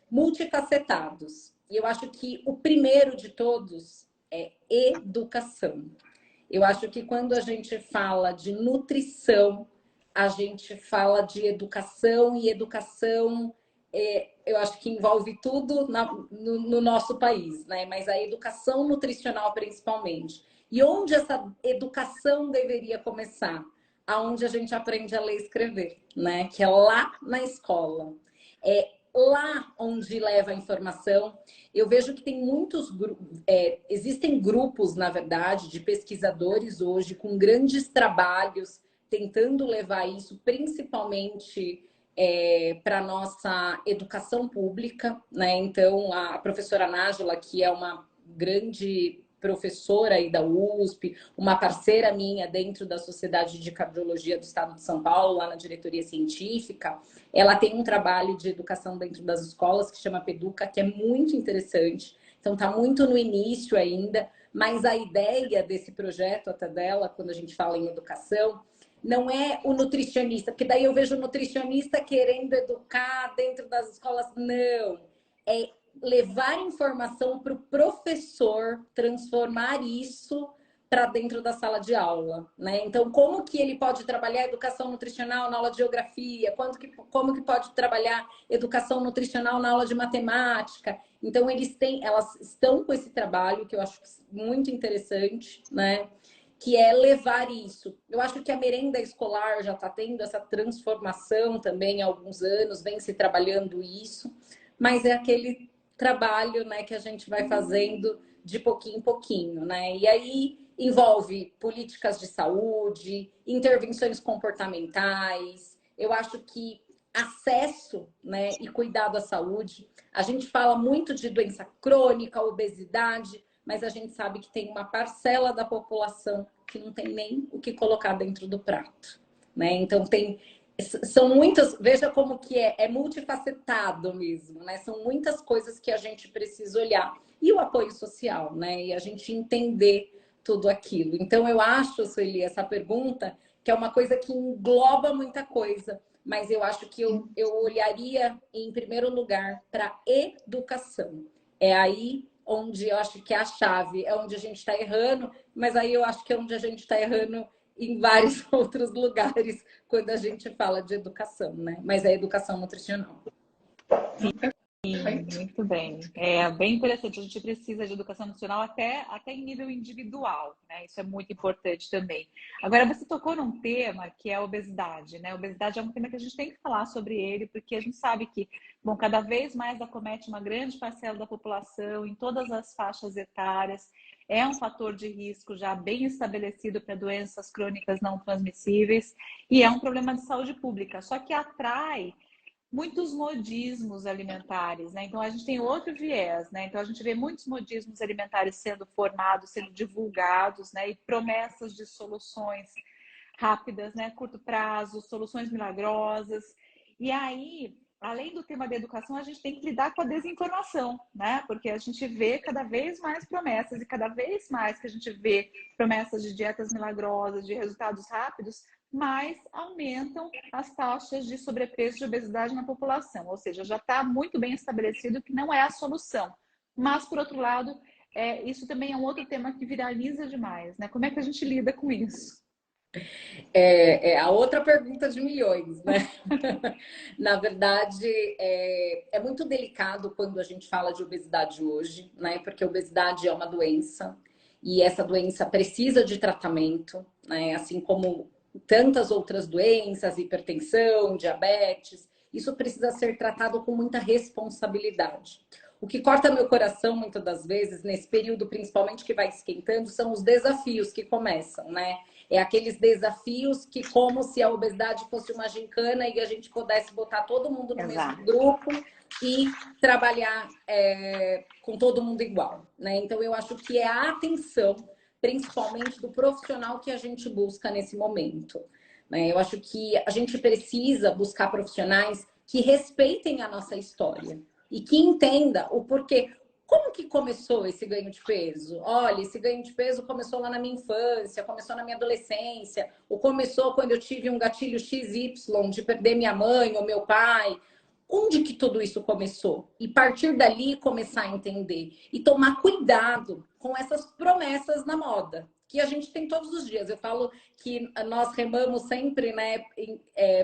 multifacetados. E eu acho que o primeiro de todos é educação. Eu acho que quando a gente fala de nutrição, a gente fala de educação, e educação eu acho que envolve tudo no nosso país, né? Mas a educação nutricional principalmente. E onde essa educação deveria começar? Aonde a gente aprende a ler e escrever, né? Que é lá na escola. Lá onde leva a informação. Eu vejo que tem muitos existem grupos, na verdade, de pesquisadores hoje com grandes trabalhos tentando levar isso principalmente para a nossa educação pública, né? Então, a professora Nájila, que é uma grande professora aí da USP, uma parceira minha dentro da Sociedade de Cardiologia do Estado de São Paulo, lá na diretoria científica, ela tem um trabalho de educação dentro das escolas que chama Peduca, que é muito interessante. Então, está muito no início ainda, mas a ideia desse projeto até dela, quando a gente fala em educação, não é o nutricionista, porque daí eu vejo o nutricionista querendo educar dentro das escolas. Não, é levar informação para o professor, transformar isso para dentro da sala de aula, né? Então, como que ele pode trabalhar educação nutricional na aula de geografia? Como que pode trabalhar educação nutricional na aula de matemática? Então, elas estão com esse trabalho, que eu acho muito interessante, né? Que é levar isso. Eu acho que a merenda escolar já está tendo essa transformação também há alguns anos, vem se trabalhando isso, mas é aquele trabalho, né, que a gente vai fazendo de pouquinho em pouquinho, né? E aí envolve políticas de saúde, intervenções comportamentais. Eu acho que acesso, né, e cuidado à saúde. A gente fala muito de doença crônica, obesidade, mas a gente sabe que tem uma parcela da população que não tem nem o que colocar dentro do prato, né? Então são muitas, veja como que é multifacetado mesmo, né? São muitas coisas que a gente precisa olhar. E o apoio social, né? E a gente entender tudo aquilo. Então eu acho, Sueli, essa pergunta, que é uma coisa que engloba muita coisa, mas eu acho que eu olharia em primeiro lugar para educação. É aí onde eu acho que é a chave, é onde a gente está errando, mas aí eu acho que é onde a gente está errando em vários outros lugares quando a gente fala de educação, né? Mas é educação nutricional. Muito bem. É bem interessante. A gente precisa de educação nutricional até em nível individual, né? Isso é muito importante também. Agora, você tocou num tema que é a obesidade, né? A obesidade é um tema que a gente tem que falar sobre ele, porque a gente sabe que, bom, cada vez mais acomete uma grande parcela da população em todas as faixas etárias. É um fator de risco já bem estabelecido para doenças crônicas não transmissíveis e é um problema de saúde pública. Só que atrai muitos modismos alimentares, né? Então a gente tem outro viés, né? Então a gente vê muitos modismos alimentares sendo formados, sendo divulgados, né? E promessas de soluções rápidas, né? Curto prazo, soluções milagrosas. E aí, além do tema da educação, a gente tem que lidar com a desinformação, né? Porque a gente vê cada vez mais promessas e cada vez mais que a gente vê promessas de dietas milagrosas, de resultados rápidos, mais aumentam as taxas de sobrepeso e de obesidade na população. Ou seja, já está muito bem estabelecido que não é a solução. Mas, por outro lado, isso também é um outro tema que viraliza demais, né? Como é que a gente lida com isso? É a outra pergunta de milhões, né? Na verdade, é muito delicado quando a gente fala de obesidade hoje, né? Porque a obesidade é uma doença e essa doença precisa de tratamento, né? Assim como tantas outras doenças, hipertensão, diabetes, isso precisa ser tratado com muita responsabilidade. O que corta meu coração muitas das vezes, nesse período principalmente que vai esquentando, são os desafios que começam, né? É aqueles desafios que, como se a obesidade fosse uma gincana e a gente pudesse botar todo mundo no mesmo grupo e trabalhar com todo mundo igual, né? Então, eu acho que é a atenção, principalmente do profissional, que a gente busca nesse momento, né? Eu acho que a gente precisa buscar profissionais que respeitem a nossa história e que entenda o porquê. Como que começou esse ganho de peso? Olha, esse ganho de peso começou lá na minha infância, começou na minha adolescência, ou começou quando eu tive um gatilho XY de perder minha mãe ou meu pai. Onde que tudo isso começou? E partir dali começar a entender e tomar cuidado com essas promessas na moda, que a gente tem todos os dias. Eu falo que nós remamos sempre, né,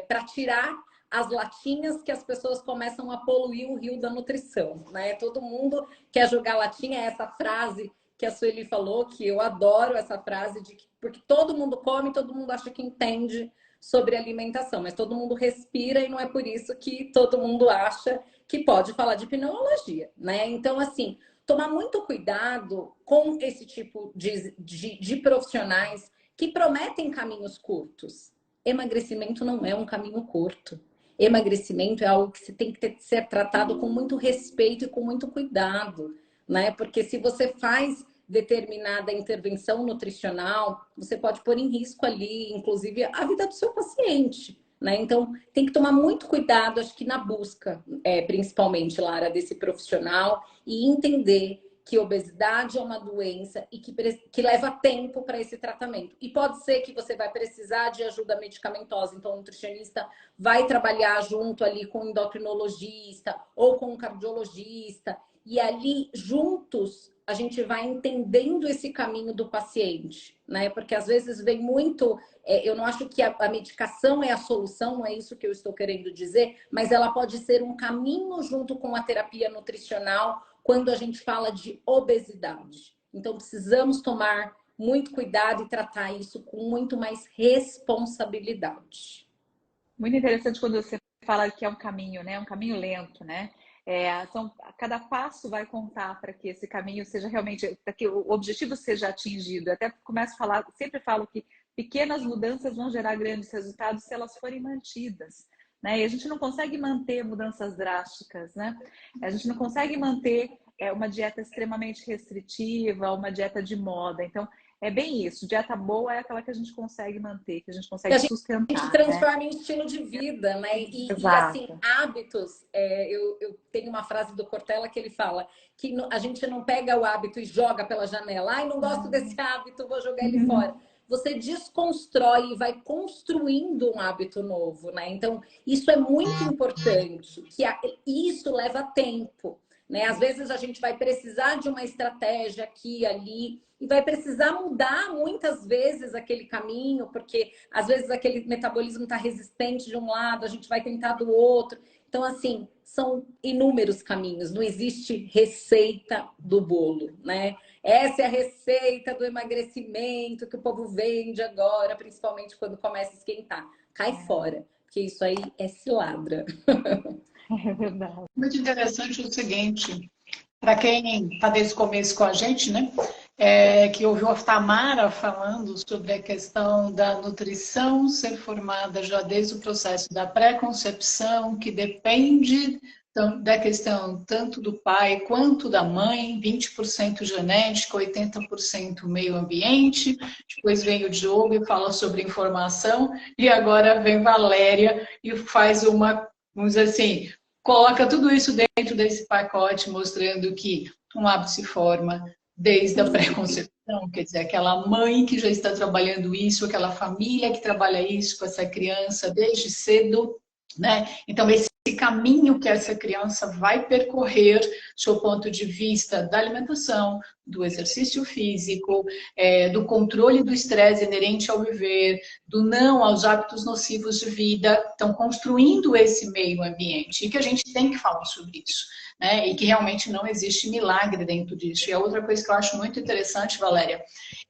para tirar as latinhas que as pessoas começam a poluir o rio da nutrição, né? Todo mundo quer jogar latinha, é essa frase que a Sueli falou, que eu adoro essa frase, porque todo mundo come, todo mundo acha que entende sobre alimentação, mas todo mundo respira e não é por isso que todo mundo acha que pode falar de pneumologia, né? Então, assim, tomar muito cuidado com esse tipo de profissionais que prometem caminhos curtos. Emagrecimento não é um caminho curto. Emagrecimento é algo que se tem que ser tratado com muito respeito e com muito cuidado, né? Porque se você faz determinada intervenção nutricional, você pode pôr em risco ali, inclusive, a vida do seu paciente, né? Então, tem que tomar muito cuidado, acho que na busca, principalmente, Lara, desse profissional e entender que obesidade é uma doença e que leva tempo para esse tratamento. E pode ser que você vai precisar de ajuda medicamentosa. Então, o nutricionista vai trabalhar junto ali com o endocrinologista ou com o cardiologista. E ali, juntos, a gente vai entendendo esse caminho do paciente, né? Porque às vezes vem muito... eu não acho que a medicação é a solução, não é isso que eu estou querendo dizer, mas ela pode ser um caminho junto com a terapia nutricional quando a gente fala de obesidade. Então, precisamos tomar muito cuidado e tratar isso com muito mais responsabilidade. Muito interessante quando você fala que é um caminho, né? Um caminho lento, né? Cada passo vai contar para que esse caminho seja realmente, para que o objetivo seja atingido. Até começo a falar, sempre falo que pequenas mudanças vão gerar grandes resultados se elas forem mantidas, né? E a gente não consegue manter mudanças drásticas, né? A gente não consegue manter uma dieta extremamente restritiva, uma dieta de moda. Então, é bem isso. Dieta boa é aquela que a gente consegue manter, que a gente Que consegue a gente sustentar, transforma né? em estilo de vida, né? E assim, Exato. hábitos. Eu tenho uma frase do Cortella que ele fala que a gente não pega o hábito e joga pela janela. Ai, não gosto desse hábito, vou jogar ele fora. Você desconstrói e vai construindo um hábito novo, né? Então, isso é muito importante, isso leva tempo, né? Às vezes a gente vai precisar de uma estratégia aqui e ali, e vai precisar mudar muitas vezes aquele caminho, porque às vezes aquele metabolismo está resistente de um lado, a gente vai tentar do outro. Então, assim, são inúmeros caminhos, não existe receita do bolo, né? Essa é a receita do emagrecimento que o povo vende agora, principalmente quando começa a esquentar. Cai fora, porque isso aí é cilada. É verdade. Muito interessante o seguinte, para quem está desde o começo com a gente, né? Que ouviu a Tamara falando sobre a questão da nutrição ser formada já desde o processo da pré-concepção, que depende da questão tanto do pai quanto da mãe, 20% genética, 80% meio ambiente. Depois vem o Diogo e fala sobre informação, e agora vem Valéria e faz uma, vamos dizer assim, coloca tudo isso dentro desse pacote, mostrando que um hábito se forma desde a pré-concepção, quer dizer, aquela mãe que já está trabalhando isso, aquela família que trabalha isso com essa criança desde cedo, né? Então, esse caminho que essa criança vai percorrer, do seu ponto de vista da alimentação, do exercício físico, do controle do estresse inerente ao viver, do não aos hábitos nocivos de vida, estão construindo esse meio ambiente, e que a gente tem que falar sobre isso, né? E que realmente não existe milagre dentro disso. E a outra coisa que eu acho muito interessante, Valéria,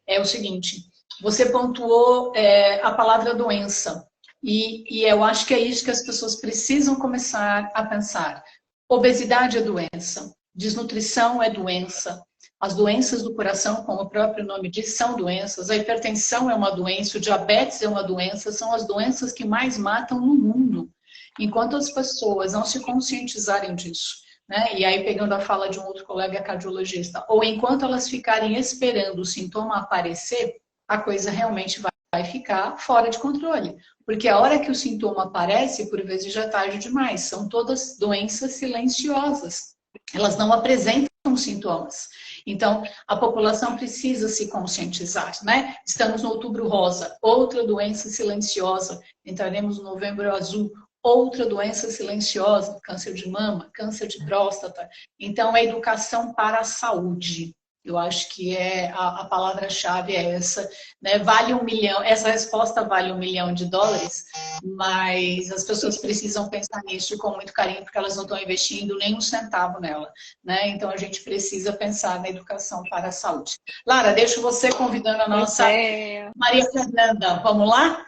é o seguinte, você pontuou a palavra doença, e eu acho que é isso que as pessoas precisam começar a pensar. Obesidade é doença, desnutrição é doença, as doenças do coração, como o próprio nome diz, são doenças, a hipertensão é uma doença, o diabetes é uma doença, são as doenças que mais matam no mundo. Enquanto as pessoas não se conscientizarem disso, né? E aí pegando a fala de um outro colega cardiologista, ou enquanto elas ficarem esperando o sintoma aparecer, a coisa realmente vai ficar fora de controle. Porque a hora que o sintoma aparece, por vezes já é tarde demais. São todas doenças silenciosas. Elas não apresentam sintomas. Então, a população precisa se conscientizar, né? Estamos no Outubro Rosa, outra doença silenciosa. Entraremos no Novembro Azul, outra doença silenciosa, câncer de mama, câncer de próstata. Então, a educação para a saúde. Eu acho que a palavra-chave é essa, né? Vale 1 milhão, essa resposta vale $1 milhão, mas as pessoas precisam pensar nisso com muito carinho, porque elas não estão investindo nem um centavo nela, né? Então a gente precisa pensar na educação para a saúde. Lara, deixo você convidando a nossa Maria Fernanda. Vamos lá?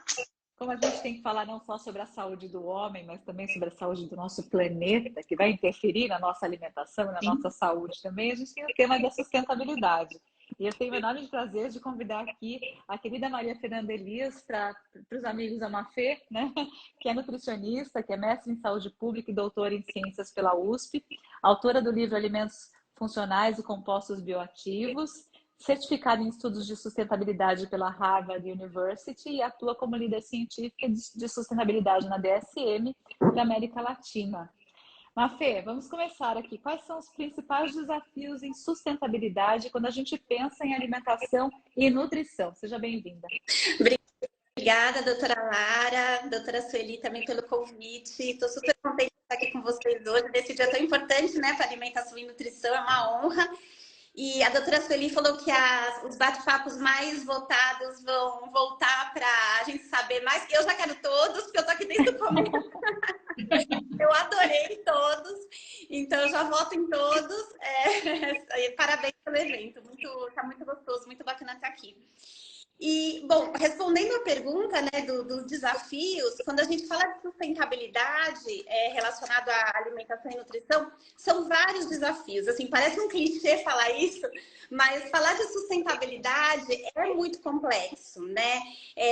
Como a gente tem que falar não só sobre a saúde do homem, mas também sobre a saúde do nosso planeta, que vai interferir na nossa alimentação, na nossa saúde também, a gente tem o tema da sustentabilidade. E eu tenho o enorme prazer de convidar aqui a querida Maria Fernanda Elias para os amigos da Mafê, né? Que é nutricionista, que é mestre em saúde pública e doutora em ciências pela USP, autora do livro Alimentos Funcionais e Compostos Bioativos, certificada em estudos de sustentabilidade pela Harvard University e atua como líder científica de sustentabilidade na DSM da América Latina. Mafê, vamos começar aqui. Quais são os principais desafios em sustentabilidade quando a gente pensa em alimentação e nutrição? Seja bem-vinda. Obrigada, doutora Lara, doutora Sueli também pelo convite. Estou super contente de estar aqui com vocês hoje, nesse dia tão importante, né, para alimentação e nutrição, é uma honra. E a doutora Sueli falou que os bate-papos mais votados vão voltar para a gente saber mais. Eu já quero todos, porque eu estou aqui desde o começo. Eu adorei todos, então eu já voto em todos. Parabéns pelo evento, tá muito gostoso, muito bacana estar aqui. E, bom, respondendo a pergunta, né, dos desafios, quando a gente fala de sustentabilidade relacionado à alimentação e nutrição, são vários desafios. Assim, parece um clichê falar isso, mas falar de sustentabilidade é muito complexo, né?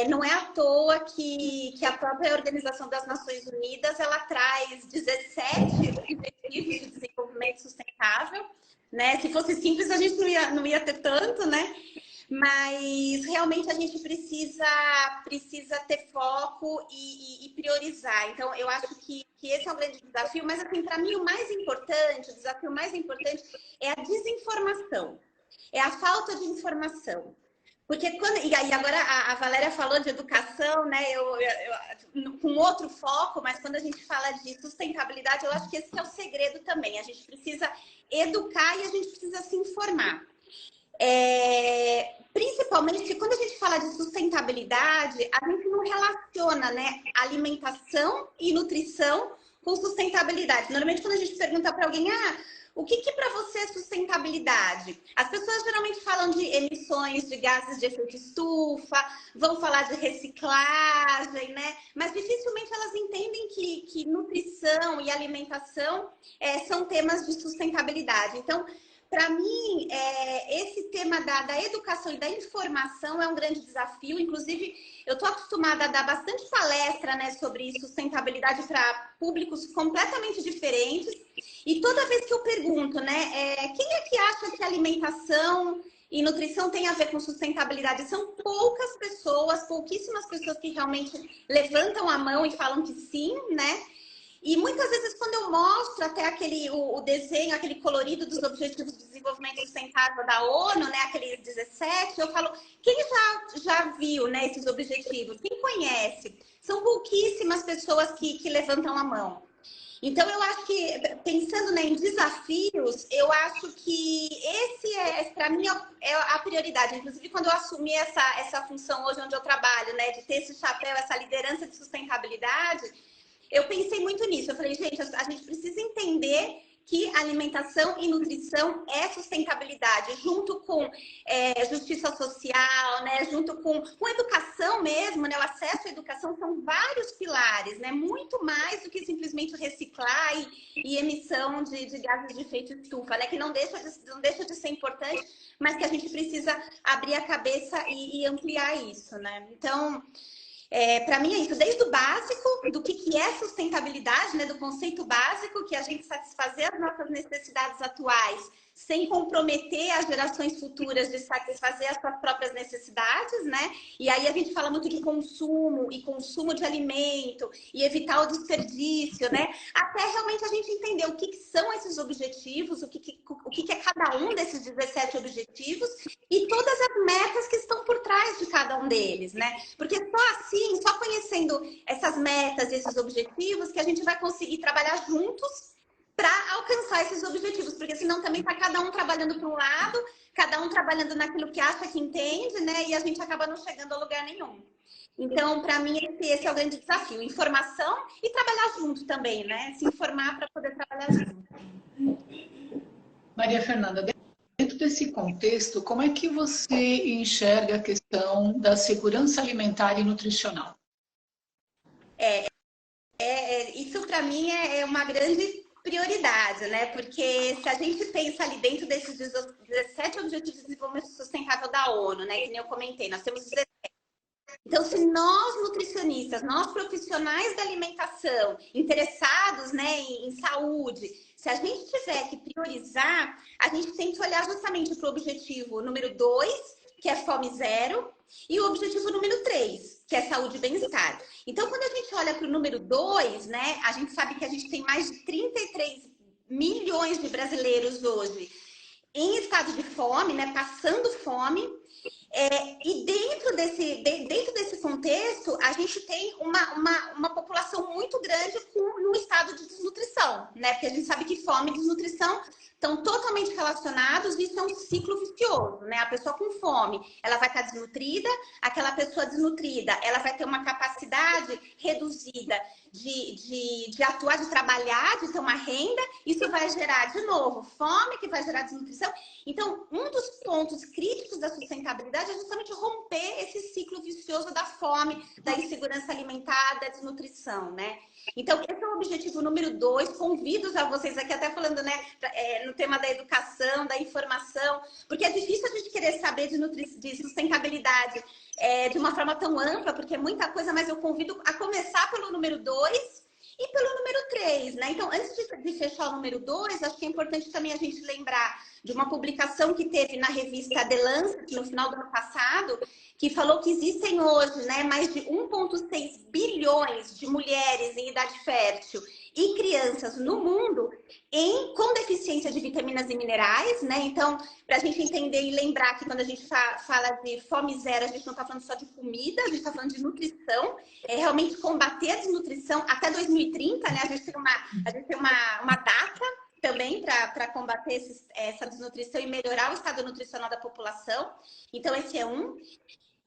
Não é à toa que a própria Organização das Nações Unidas, ela traz 17 Objetivos de Desenvolvimento Sustentável, né? Se fosse simples, a gente não ia ter tanto, né? Mas realmente a gente precisa ter foco e priorizar. Então, eu acho que esse é um grande desafio, mas assim, para mim o desafio mais importante é a desinformação, é a falta de informação. Porque e aí agora a Valéria falou de educação, né? Com outro foco, mas quando a gente fala de sustentabilidade, eu acho que esse é o segredo também. A gente precisa educar e a gente precisa se informar. Principalmente porque quando a gente fala de sustentabilidade, a gente não relaciona, né, alimentação e nutrição com sustentabilidade. Normalmente, quando a gente pergunta para alguém, o que para você é sustentabilidade? As pessoas geralmente falam de emissões de gases de efeito estufa, vão falar de reciclagem, né? Mas dificilmente elas entendem que nutrição e alimentação são temas de sustentabilidade. Então, para mim, esse tema da educação e da informação é um grande desafio. Inclusive, eu estou acostumada a dar bastante palestra, né, sobre sustentabilidade para públicos completamente diferentes. E toda vez que eu pergunto, né, quem é que acha que alimentação e nutrição tem a ver com sustentabilidade? São poucas pessoas, pouquíssimas pessoas que realmente levantam a mão e falam que sim, né? E muitas vezes, quando eu mostro até o desenho, aquele colorido dos Objetivos de Desenvolvimento Sustentável da ONU, né, aqueles 17, eu falo, quem já viu, né, esses objetivos? Quem conhece? São pouquíssimas pessoas que levantam a mão. Então, eu acho que, pensando, né, em desafios, eu acho que esse para mim, é a prioridade. Inclusive, quando eu assumi essa função hoje onde eu trabalho, né, de ter esse chapéu, essa liderança de sustentabilidade, eu pensei muito nisso. Eu falei, gente, a gente precisa entender que alimentação e nutrição é sustentabilidade, junto com justiça social, né? Junto com educação mesmo, né? O acesso à educação são vários pilares, né? Muito mais do que simplesmente reciclar e emissão de gases de efeito estufa, né? Que não deixa de ser importante, mas que a gente precisa abrir a cabeça e ampliar isso, né? Então, para mim é isso, desde o básico, do que é sustentabilidade, né, do conceito básico, que é a gente satisfazer as nossas necessidades atuais, sem comprometer as gerações futuras de satisfazer as suas próprias necessidades, né? E aí a gente fala muito de consumo e consumo de alimento e evitar o desperdício, né? Até realmente a gente entender o que são esses objetivos, o que é cada um desses 17 objetivos e todas as metas que estão por trás de cada um deles, né? Porque só assim, só conhecendo essas metas e esses objetivos que a gente vai conseguir trabalhar juntos para alcançar esses objetivos, porque senão também está cada um trabalhando para um lado, cada um trabalhando naquilo que acha que entende, né? E a gente acaba não chegando a lugar nenhum. Então, para mim, esse é o grande desafio. Informação e trabalhar junto também, né? Se informar para poder trabalhar junto. Maria Fernanda, dentro desse contexto, como é que você enxerga a questão da segurança alimentar e nutricional? Isso, para mim, é uma grande prioridade, né? Porque se a gente pensa ali dentro desses 17 Objetivos de Desenvolvimento Sustentável da ONU, né? Que nem eu comentei, nós temos 17. Então, se nós nutricionistas, nós profissionais da alimentação, interessados, né, em saúde, se a gente tiver que priorizar, a gente tem que olhar justamente para o objetivo número 2, que é fome zero, e o objetivo número 3, que é saúde e bem-estar. Então, quando a gente olha para o número 2, né, a gente sabe que a gente tem mais de 33 milhões de brasileiros hoje em estado de fome, né, passando fome. E dentro desse contexto, a gente tem uma população muito grande no estado de desnutrição, né? Porque a gente sabe que fome e desnutrição estão totalmente relacionados e isso é um ciclo vicioso, né? A pessoa com fome, ela vai estar desnutrida, aquela pessoa desnutrida, ela vai ter uma capacidade reduzida de atuar, de trabalhar, de ter uma renda, isso vai gerar, de novo, fome, que vai gerar desnutrição. Então, um dos pontos críticos da sustentabilidade sustentabilidade é justamente romper esse ciclo vicioso da fome, da insegurança alimentar, da desnutrição, né? Então, esse é o objetivo número 2. Convido a vocês aqui, até falando, né, no tema da educação, da informação, porque é difícil a gente querer saber de sustentabilidade de uma forma tão ampla, porque é muita coisa, mas eu convido a começar pelo número 2 e pelo número 3, né? Então, antes de fechar o número 2, acho que é importante também a gente lembrar de uma publicação que teve na revista The Lancet, no final do ano passado, que falou que existem hoje, né, mais de 1,6 bilhões de mulheres em idade fértil e crianças no mundo com deficiência de vitaminas e minerais, né? Então, para a gente entender e lembrar que quando a gente fala de fome zero, a gente não está falando só de comida, a gente está falando de nutrição, é realmente combater a desnutrição até 2030, né? A gente tem uma data também para combater essa desnutrição e melhorar o estado nutricional da população. Então, esse é um.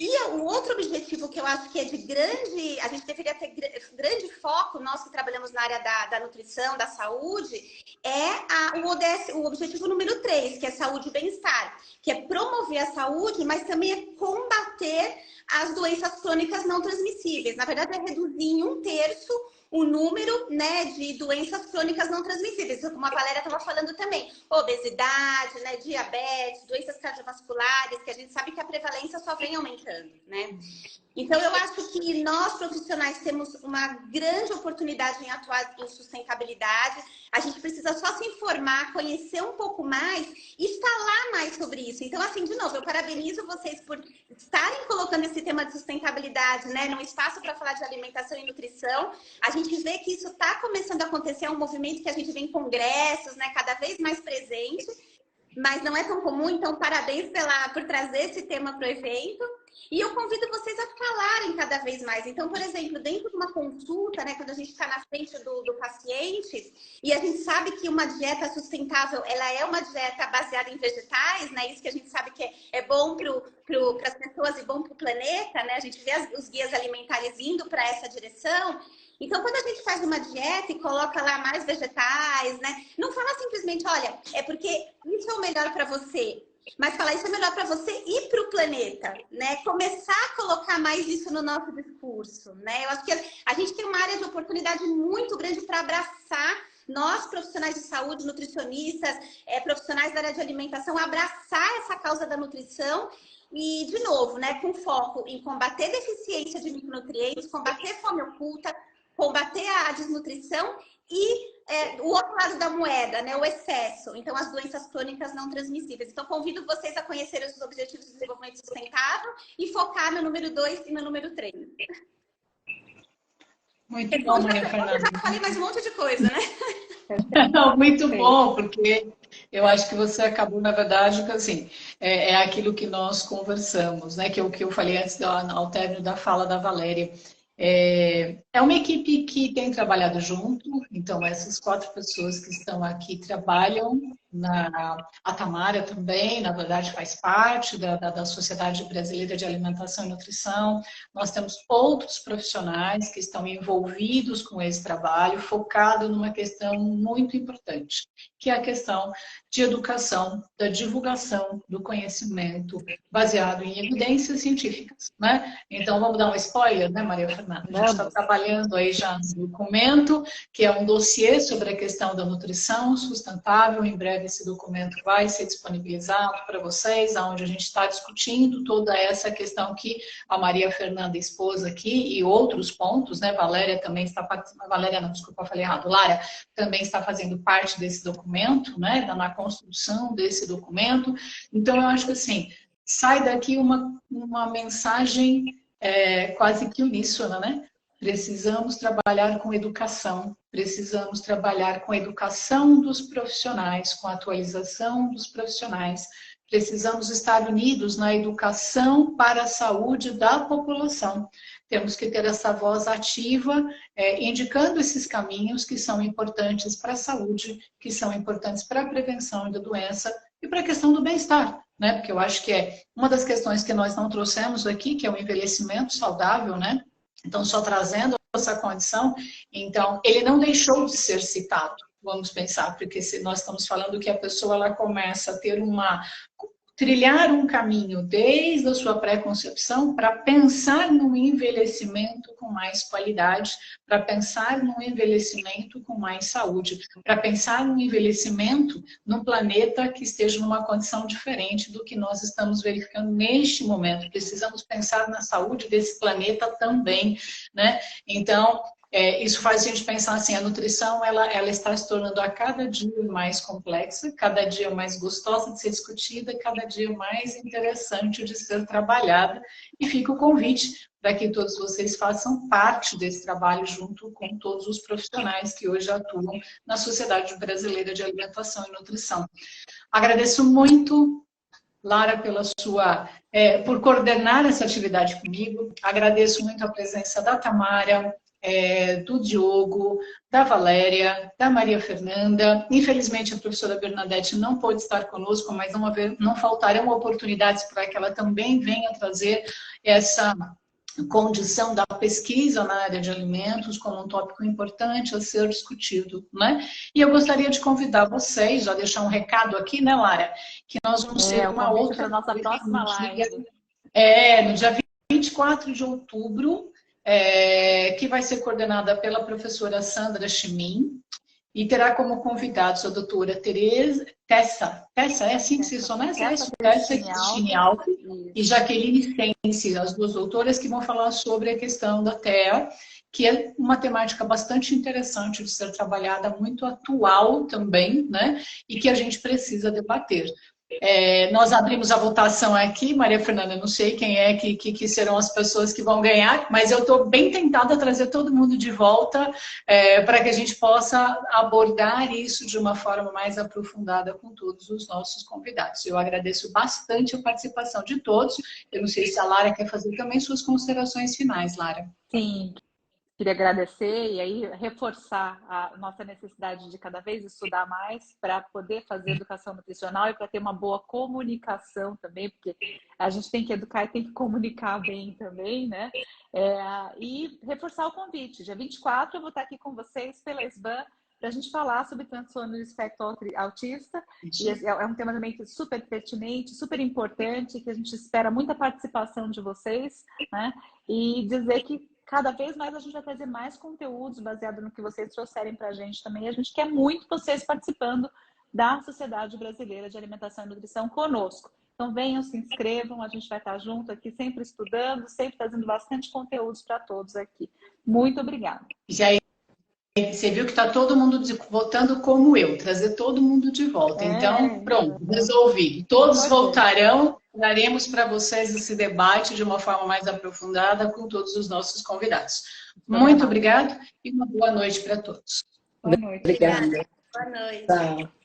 E o outro objetivo que eu acho que é de grande... A gente deveria ter grande foco, nós que trabalhamos na área da nutrição, da saúde, é o objetivo número 3, que é saúde e bem-estar, que é promover a saúde, mas também é combater as doenças crônicas não transmissíveis. Na verdade, é reduzir em 1/3 o número, né, de doenças crônicas não transmissíveis, como a Valéria estava falando também, obesidade, né, diabetes, doenças cardiovasculares, que a gente sabe que a prevalência só vem aumentando, né? Então, eu acho que nós, profissionais, temos uma grande oportunidade em atuar em sustentabilidade. A gente precisa só se informar, conhecer um pouco mais e falar mais sobre isso. Então, assim, de novo, eu parabenizo vocês por estarem colocando esse tema de sustentabilidade, né, num espaço para falar de alimentação e nutrição. A gente vê que isso está começando a acontecer, é um movimento que a gente vê em congressos, né, cada vez mais presente, mas não é tão comum. Então, parabéns por trazer esse tema para o evento. E eu convido vocês a falarem cada vez mais. Então, por exemplo, dentro de uma consulta, né, quando a gente está na frente do paciente, e a gente sabe que uma dieta sustentável, ela é uma dieta baseada em vegetais, né? Isso que a gente sabe que é bom para as pessoas e bom para o planeta, né? A gente vê os guias alimentares indo para essa direção. Então, quando a gente faz uma dieta e coloca lá mais vegetais, né? Não fala simplesmente, olha, é porque isso é o melhor para você. Mas falar isso é melhor para você e para o planeta, né? Começar a colocar mais isso no nosso discurso, né? Eu acho que a gente tem uma área de oportunidade muito grande para abraçar, nós profissionais de saúde, nutricionistas, profissionais da área de alimentação, abraçar essa causa da nutrição e, de novo, né, com foco em combater deficiência de micronutrientes, combater fome oculta, combater a desnutrição e o outro lado da moeda, né, o excesso. Então, as doenças crônicas não transmissíveis. Então, convido vocês a conhecer os Objetivos de Desenvolvimento Sustentável e focar no número 2 e no número 3. Muito bom, Maria Fernanda. Eu já falei mais um monte de coisa, né? Muito bom, porque eu acho que você acabou, na verdade, que assim, é aquilo que nós conversamos, né? Que é o que eu falei antes, ao término da fala da Valéria. É uma equipe que tem trabalhado junto, então essas 4 pessoas que estão aqui trabalham, a Tamara também, na verdade, faz parte da Sociedade Brasileira de Alimentação e Nutrição. Nós temos outros profissionais que estão envolvidos com esse trabalho, focado numa questão muito importante, que é a questão de educação, da divulgação do conhecimento baseado em evidências científicas, né? Então, vamos dar um spoiler, né, Maria Fernanda? A gente está trabalhando aí já no documento, que é um dossiê sobre a questão da nutrição sustentável. Em breve esse documento vai ser disponibilizado para vocês, onde a gente está discutindo toda essa questão que a Maria Fernanda expôs aqui e outros pontos, né? Valéria também está participando, Valéria não, desculpa, eu falei errado, Lara também está fazendo parte desse documento, né? Na construção desse documento. Então, eu acho que assim, sai daqui uma mensagem quase que uníssona, né? Precisamos trabalhar com educação, precisamos trabalhar com a educação dos profissionais, com a atualização dos profissionais, precisamos estar unidos na educação para a saúde da população. Temos que ter essa voz ativa, indicando esses caminhos que são importantes para a saúde, que são importantes para a prevenção da doença e para a questão do bem-estar, né? Porque eu acho que é uma das questões que nós não trouxemos aqui, que é o envelhecimento saudável, né? Então, só trazendo essa condição, então, ele não deixou de ser citado, vamos pensar, porque se nós estamos falando que a pessoa ela começa a ter trilhar um caminho desde a sua pré-concepção para pensar no envelhecimento com mais qualidade, para pensar no envelhecimento com mais saúde, para pensar no envelhecimento num planeta que esteja numa condição diferente do que nós estamos verificando neste momento. Precisamos pensar na saúde desse planeta também, né? Então, isso faz a gente pensar assim, a nutrição ela está se tornando a cada dia mais complexa, cada dia mais gostosa de ser discutida, cada dia mais interessante de ser trabalhada. E fica o convite para que todos vocês façam parte desse trabalho junto com todos os profissionais que hoje atuam na Sociedade Brasileira de Alimentação e Nutrição. Agradeço muito, Lara, pela por coordenar essa atividade comigo. Agradeço muito a presença da Tamara, do Diogo, da Valéria, da Maria Fernanda. Infelizmente, a professora Bernadette não pôde estar conosco, mas não faltarão oportunidades para que ela também venha trazer essa condição da pesquisa na área de alimentos como um tópico importante a ser discutido, né? E eu gostaria de convidar vocês, já deixar um recado aqui, né, Lara? Que nós vamos ter uma outra... nossa próxima live. No dia 24 de outubro, que vai ser coordenada pela professora Sandra Chimin, e terá como convidados a doutora Tessa, é assim que se chama? Tessa Cristine Alves e Jaqueline Sense, as duas doutoras que vão falar sobre a questão da TEA, que é uma temática bastante interessante de ser trabalhada, muito atual também, né? E que a gente precisa debater. Nós abrimos a votação aqui, Maria Fernanda, não sei quem é que serão as pessoas que vão ganhar, mas eu estou bem tentada a trazer todo mundo de volta para que a gente possa abordar isso de uma forma mais aprofundada com todos os nossos convidados. Eu agradeço bastante a participação de todos. Eu não sei se a Lara quer fazer também suas considerações finais, Lara. Sim. Queria agradecer e aí reforçar a nossa necessidade de cada vez estudar mais para poder fazer educação nutricional e para ter uma boa comunicação também, porque a gente tem que educar e tem que comunicar bem também, né? E reforçar o convite. Dia 24 eu vou estar aqui com vocês pela SBAN para a gente falar sobre transtorno do espectro autista. E é um tema também super pertinente, super importante, que a gente espera muita participação de vocês, né? E dizer que cada vez mais a gente vai trazer mais conteúdos baseado no que vocês trouxerem para a gente também. A gente quer muito vocês participando da Sociedade Brasileira de Alimentação e Nutrição conosco. Então venham, se inscrevam, a gente vai estar junto aqui sempre estudando, sempre trazendo bastante conteúdos para todos aqui. Muito obrigada. E aí, você viu que está todo mundo votando como eu, trazer todo mundo de volta. Então, pronto, resolvido. Todos voltarão, daremos para vocês esse debate de uma forma mais aprofundada com todos os nossos convidados. Muito obrigado e uma boa noite para todos. Boa noite. Obrigada. Boa noite. Tchau.